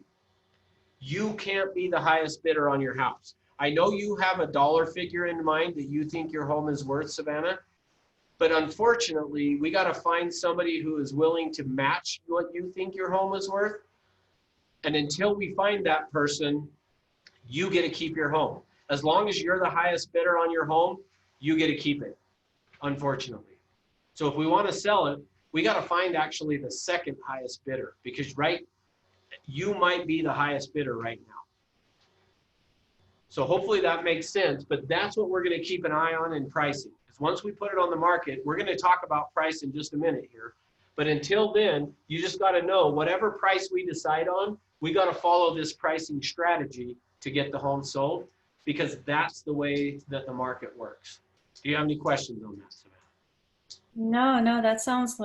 Speaker 1: you can't be the highest bidder on your house. I know you have a dollar figure in mind that you think your home is worth, Savannah, but unfortunately, we got to find somebody who is willing to match what you think your home is worth. And until we find that person, you get to keep your home. As long as you're the highest bidder on your home, you get to keep it, unfortunately. So if we want to sell it, we got to find actually the second highest bidder, because you might be the highest bidder right now. So hopefully that makes sense, but that's what we're going to keep an eye on in pricing. Because once we put it on the market, we're going to talk about price in just a minute here. But until then, you just got to know whatever price we decide on, we got to follow this pricing strategy to get the home sold, because that's the way that the market works. Do you have any questions on that, Savannah?
Speaker 8: No, that sounds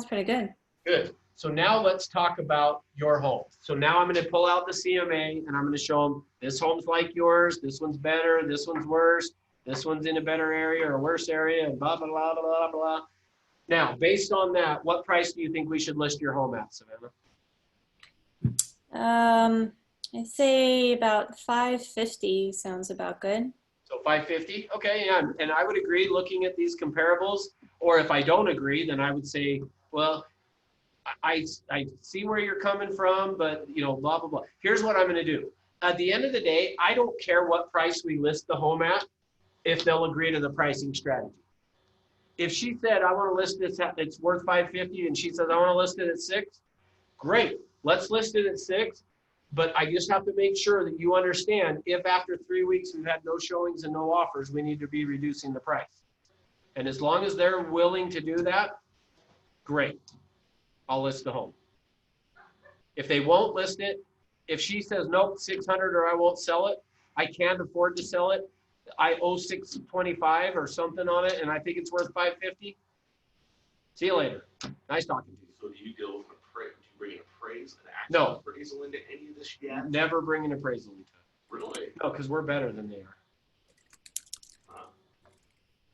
Speaker 8: pretty good.
Speaker 1: Good. So now let's talk about your home. So now I'm going to pull out the CMA and I'm going to show them this home's like yours, this one's better, this one's worse, this one's in a better area or a worse area, and blah, blah, blah, blah, blah. Now, based on that, what price do you think we should list your home at, Savannah?
Speaker 8: I'd say about $550 sounds about good.
Speaker 1: So $550, okay, yeah, and I would agree looking at these comparables, or if I don't agree, then I would say, well, I see where you're coming from, but blah, blah, blah. Here's what I'm gonna do. At the end of the day, I don't care what price we list the home at if they'll agree to the pricing strategy. If she said, I wanna list this at, it's worth $550, and she says, I wanna list it at $6, great, let's list it at $6. But I just have to make sure that you understand if after 3 weeks we've had no showings and no offers, we need to be reducing the price. And as long as they're willing to do that, great, I'll list the home. If they won't list it, if she says, nope, 600 or I won't sell it, I can't afford to sell it. I owe $625 or something on it, and I think it's worth $550. See you later. Nice talking to you.
Speaker 7: So do you deal with an appraisal? Do you bring an appraisal, an
Speaker 1: No.
Speaker 7: actual appraisal into any of this yet?
Speaker 1: Never bring an appraisal into it.
Speaker 7: Really?
Speaker 1: No, because we're better than they are.
Speaker 7: Uh,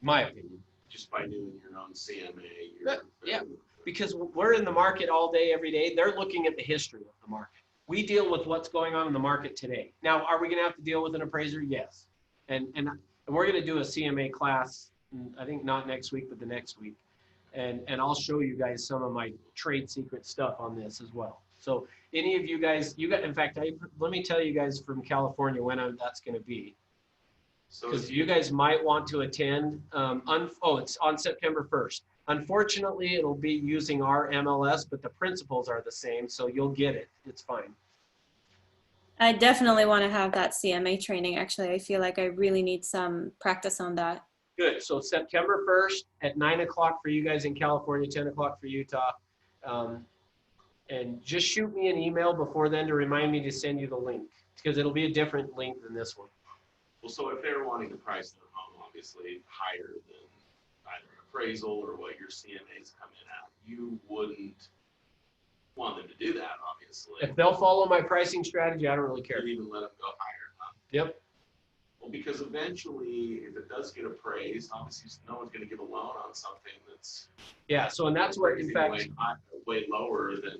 Speaker 1: My opinion.
Speaker 7: Just by doing your own CMA?
Speaker 1: Yeah. Because we're in the market all day, every day. They're looking at the history of the market. We deal with what's going on in the market today. Now, are we going to have to deal with an appraiser? Yes. And we're going to do a CMA class, I think not next week, but the next week. And I'll show you guys some of my trade secret stuff on this as well. So any of you guys, in fact, let me tell you guys from California when that's going to be.
Speaker 7: So
Speaker 1: Because you guys might want to attend. It's on September 1st. Unfortunately, it'll be using our MLS, but the principles are the same, so you'll get it. It's fine.
Speaker 8: I definitely want to have that CMA training. Actually, I feel like I really need some practice on that.
Speaker 1: Good. So September 1st at 9 o'clock for you guys in California, 10 o'clock for Utah. And just shoot me an email before then to remind me to send you the link, because it'll be a different link than this one.
Speaker 7: Well, so if they're wanting to price their home, obviously higher than either an appraisal or what your CMA's come in at, you wouldn't want them to do that, obviously.
Speaker 1: If they'll follow my pricing strategy, I don't really care.
Speaker 7: You'd even let them go higher, huh?
Speaker 1: Yep.
Speaker 7: Well, because eventually, if it does get appraised, obviously no one's gonna give a loan on something that's
Speaker 1: Yeah. So, and that's what, in fact,
Speaker 7: way lower than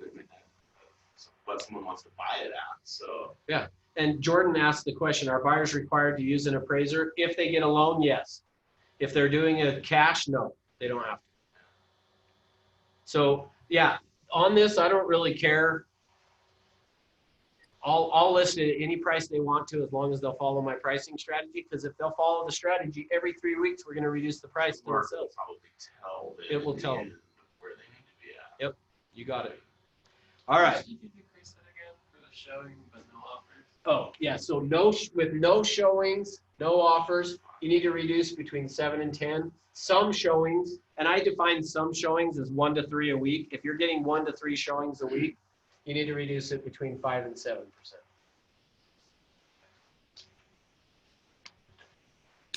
Speaker 7: what someone wants to buy it at, so.
Speaker 1: yeah. And Jordan asked the question, are buyers required to use an appraiser? If they get a loan, yes. If they're doing a cash, no, they don't have to. So yeah, on this, I don't really care. I'll list it at any price they want to, as long as they'll follow my pricing strategy. Because if they'll follow the strategy, every 3 weeks, we're going to reduce the price to
Speaker 7: Market will
Speaker 1: themselves.
Speaker 7: probably tell them.
Speaker 1: It will
Speaker 7: in the
Speaker 1: tell
Speaker 7: end
Speaker 1: them.
Speaker 7: where they need to be at.
Speaker 1: Yep, you got it. All right.
Speaker 5: Did you decrease it again for the showing but no offers?
Speaker 1: Oh, yeah, so with no showings, no offers, you need to reduce between 7 and 10. Some showings, and I define some showings as 1 to 3 a week. If you're getting 1 to 3 showings a week, you need to reduce it between 5 and 7%.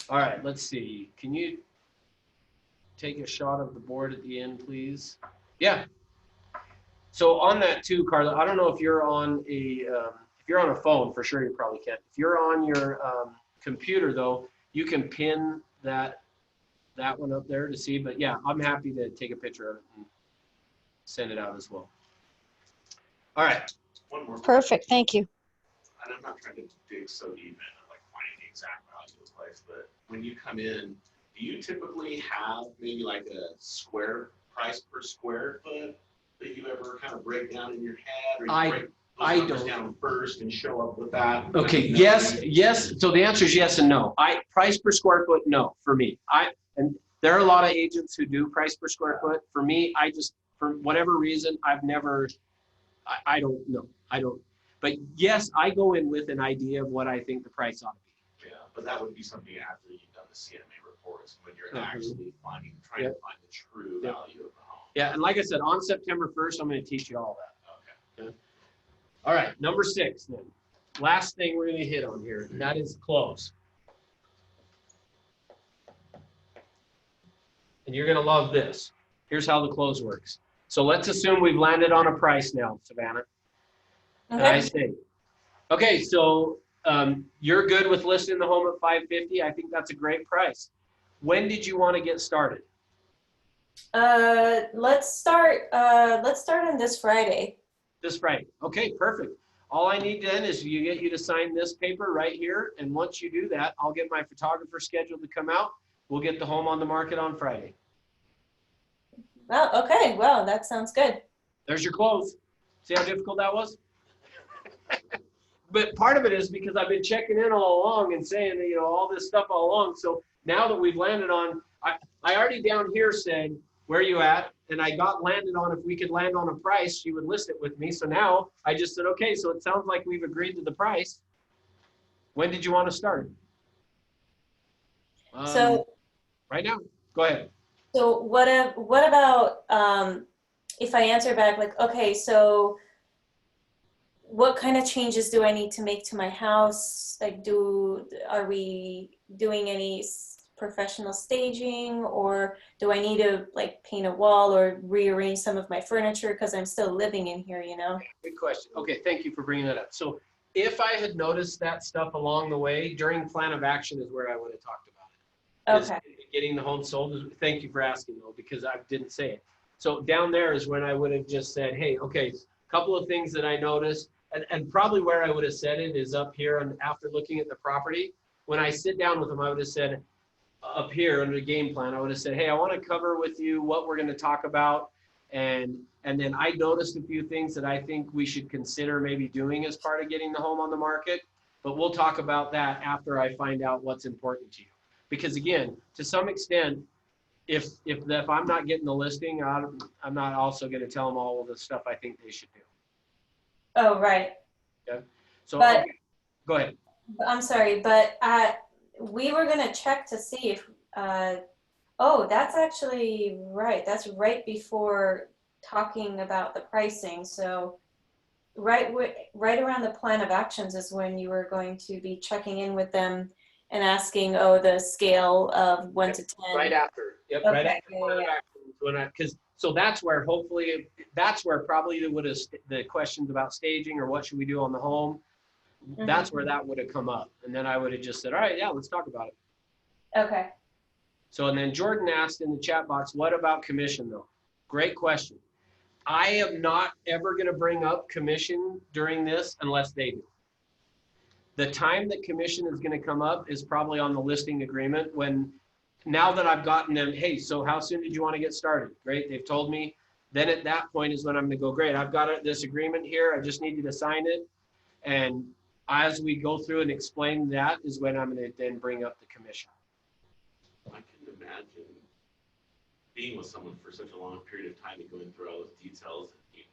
Speaker 1: All right, let's see. Can you take a shot of the board at the end, please? Yeah. So on that too, Carla, I don't know if you're on if you're on a phone, for sure you probably can't. If you're on your computer though, you can pin that one up there to see. But yeah, I'm happy to take a picture of it and send it out as well. All right.
Speaker 7: One more.
Speaker 11: Perfect, thank you.
Speaker 7: And I'm not trying to dig so deep in like finding the exact value of the place, but when you come in, do you typically have maybe like a square price per square foot that you ever kind of break down in your head, or you break those numbers down first and show up with that?
Speaker 1: Okay. Yes. So the answer is yes and no. Price per square foot, no, for me. And there are a lot of agents who do price per square foot. For me, for whatever reason, I don't know. But yes, I go in with an idea of what I think the price ought to be.
Speaker 7: Yeah, but that would be something after you've done the CMA reports, when you're
Speaker 1: Mhm.
Speaker 7: actually trying to find the true value of the home.
Speaker 1: Yeah, and like I said, on September 1st, I'm going to teach you all that.
Speaker 7: Okay.
Speaker 1: All right, number 6 then. Last thing we're going to hit on here, and that is close. And you're going to love this. Here's how the close works. So let's assume we've landed on a price now, Savannah. And I say, okay, so you're good with listing the home at $550. I think that's a great price. When did you want to get started?
Speaker 8: Let's start on this Friday.
Speaker 1: This Friday. Okay, perfect. All I need then is get you to sign this paper right here. And once you do that, I'll get my photographer scheduled to come out. We'll get the home on the market on Friday.
Speaker 8: Well, okay. Well, that sounds good.
Speaker 1: There's your close. See how difficult that was? But part of it is because I've been checking in all along and saying, all this stuff all along. So now that we've landed on, I already down here said, where you at? And I got landed on, if we could land on a price, she would list it with me. So now I just said, okay, so it sounds like we've agreed to the price. When did you want to start?
Speaker 8: So
Speaker 1: right now, go ahead.
Speaker 8: So what about if I answer back like, okay, so what kind of changes do I need to make to my house? Like, are we doing any professional staging, or do I need to like paint a wall or rearrange some of my furniture because I'm still living in here, you know?
Speaker 1: Good question. Okay, thank you for bringing that up. So if I had noticed that stuff along the way, during plan of action is where I would have talked about it.
Speaker 8: Okay.
Speaker 1: Is getting the home sold. Thank you for asking though, because I didn't say it. So down there is when I would have just said, hey, okay, a couple of things that I noticed, and probably where I would have said it is up here, and after looking at the property, when I sit down with them, I would have said, up here under the game plan, I would have said, hey, I want to cover with you what we're going to talk about. And then I noticed a few things that I think we should consider maybe doing as part of getting the home on the market. But we'll talk about that after I find out what's important to you. Because again, to some extent, if I'm not getting the listing, I'm not also going to tell them all of the stuff I think they should do.
Speaker 8: Oh, right.
Speaker 1: Okay. So
Speaker 8: But,
Speaker 1: okay. Go ahead.
Speaker 8: I'm sorry, but we were going to check to see if, oh, that's actually right. That's right before talking about the pricing. So right around the plan of actions is when you were going to be checking in with them and asking, oh, the scale of 1 to 10.
Speaker 1: Right after. Yep.
Speaker 8: Okay.
Speaker 1: Right after
Speaker 8: Yeah,
Speaker 1: plan of
Speaker 8: yeah.
Speaker 1: action. Because so that's where hopefully that's where probably the questions about staging or what should we do on the home. That's where that would have come up. And then I would have just said, all right, yeah, let's talk about it.
Speaker 8: Okay.
Speaker 1: So, and then Jordan asked in the chat box, what about commission though? Great question. I am not ever going to bring up commission during this unless they do. The time that commission is going to come up is probably on the listing agreement when, now that I've gotten them, hey, so how soon did you want to get started? Great, they've told me. Then at that point is when I'm going to go, great, I've got this agreement here. I just need you to sign it. And as we go through and explain that is when I'm going to then bring up the commission.
Speaker 7: I can imagine being with someone for such a long period of time and going through all those details and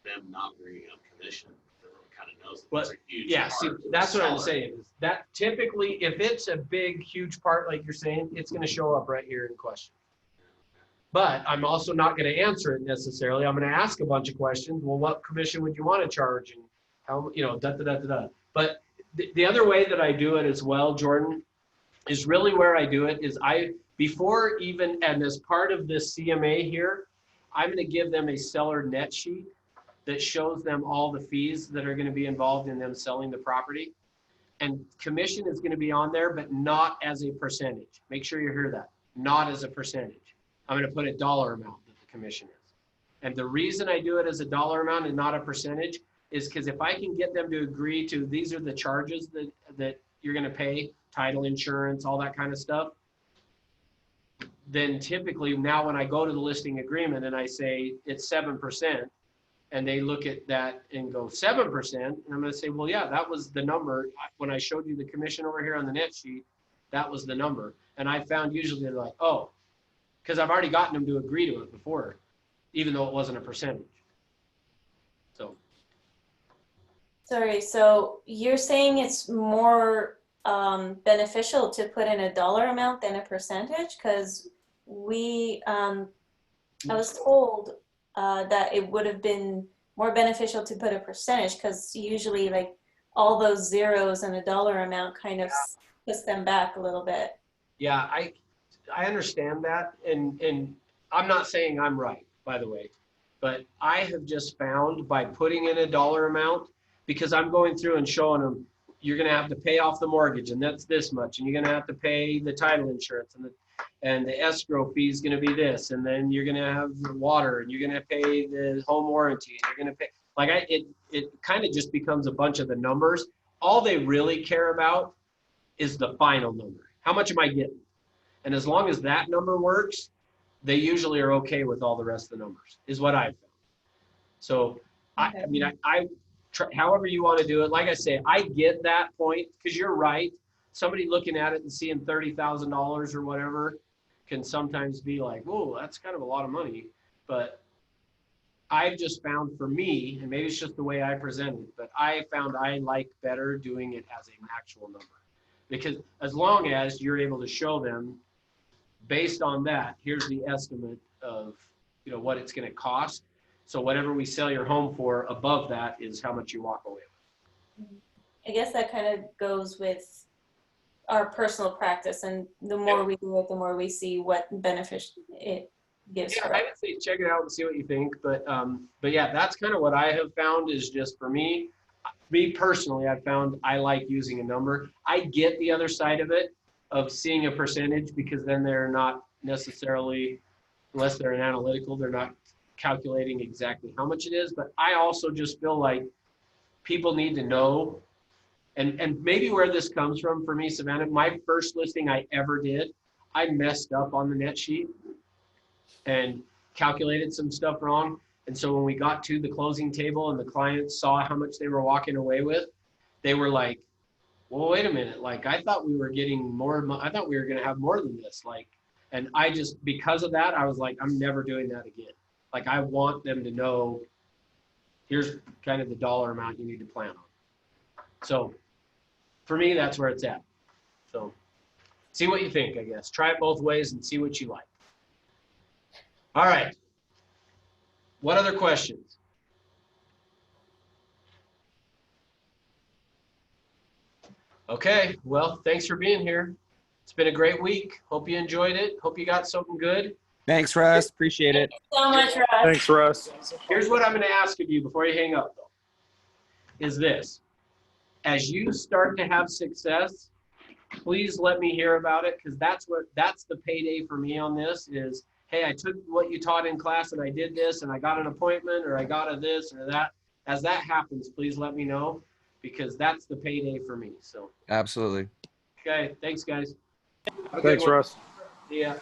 Speaker 7: them not bringing up commission. Everyone kind of knows that
Speaker 1: But
Speaker 7: it's a huge
Speaker 1: yeah,
Speaker 7: part
Speaker 1: see,
Speaker 7: of the
Speaker 1: that's what I'm
Speaker 7: seller.
Speaker 1: saying. Is that typically, if it's a big, huge part like you're saying, it's going to show up right here in question. But I'm also not going to answer it necessarily. I'm going to ask a bunch of questions. Well, what commission would you want to charge? And how, you know, da da da da da. But the other way that I do it as well, Jordan, is really where I do it is before even, and as part of this CMA here, I'm going to give them a seller net sheet that shows them all the fees that are going to be involved in them selling the property. And commission is going to be on there, but not as a percentage. Make sure you hear that. Not as a percentage. I'm going to put a dollar amount that the commission is. And the reason I do it as a dollar amount and not a percentage is because if I can get them to agree to, these are the charges that you're going to pay, title insurance, all that kind of stuff, then typically now when I go to the listing agreement and I say it's 7%, and they look at that and go 7%, and I'm going to say, well, yeah, that was the number. When I showed you the commission over here on the net sheet, that was the number. And I found usually they're like, oh, because I've already gotten them to agree to it before, even though it wasn't a percentage. So.
Speaker 8: Sorry, so you're saying it's more beneficial to put in a dollar amount than a percentage? Because I was told that it would have been more beneficial to put a percentage because usually like all those zeros and a dollar amount kind of puts them back a little bit.
Speaker 1: Yeah, I understand that. And I'm not saying I'm right, by the way, but I have just found by putting in a dollar amount, because I'm going through and showing them, you're going to have to pay off the mortgage and that's this much. And you're going to have to pay the title insurance and the escrow fee is going to be this. And then you're going to have the water and you're going to pay the home warranty. And you're going to pay, like it kind of just becomes a bunch of the numbers. All they really care about is the final number. How much am I getting? And as long as that number works, they usually are okay with all the rest of the numbers, is what I've found. So, okay. I mean, however you want to do it, like I say, I get that point because you're right. Somebody looking at it and seeing $30,000 or whatever can sometimes be like, whoa, that's kind of a lot of money. But I've just found for me, and maybe it's just the way I present it, but I found I like better doing it as an actual number. Because as long as you're able to show them, based on that, here's the estimate of what it's going to cost. So whatever we sell your home for above that is how much you walk away with.
Speaker 8: I guess that kind of goes with our personal practice, and the more we do it, the more we see what benefits it gives.
Speaker 1: Yeah,
Speaker 8: for
Speaker 1: I
Speaker 8: us.
Speaker 1: would say check it out and see what you think. But yeah, that's kind of what I have found is just for me. Me personally, I found I like using a number. I get the other side of it, of seeing a percentage, because then they're not necessarily, unless they're an analytical, they're not calculating exactly how much it is. But I also just feel like people need to know, and maybe where this comes from for me, Savannah, my first listing I ever did, I messed up on the net sheet and calculated some stuff wrong. And so when we got to the closing table and the client saw how much they were walking away with, they were like, well, wait a minute. Like, I thought we were getting more. I thought we were going to have more than this. Like, and I just, because of that, I was like, I'm never doing that again. Like, I want them to know, here's kind of the dollar amount you need to plan on. So for me, that's where it's at. So see what you think, I guess. Try it both ways and see what you like. All right. What other questions? Okay, well, thanks for being here. It's been a great week. Hope you enjoyed it. Hope you got something good.
Speaker 6: Thanks, Russ. Appreciate it.
Speaker 8: So much, Russ.
Speaker 4: Thanks, Russ.
Speaker 1: Here's what I'm going to ask of you before you hang up, though, is this. As you start to have success, please let me hear about it, because that's the payday for me on this is, hey, I took what you taught in class and I did this and I got an appointment or I got a this or that. As that happens, please let me know, because that's the payday for me. So,
Speaker 6: Absolutely.
Speaker 1: okay. Thanks, guys. Have a good
Speaker 4: Thanks,
Speaker 1: one.
Speaker 4: Russ.
Speaker 1: See ya.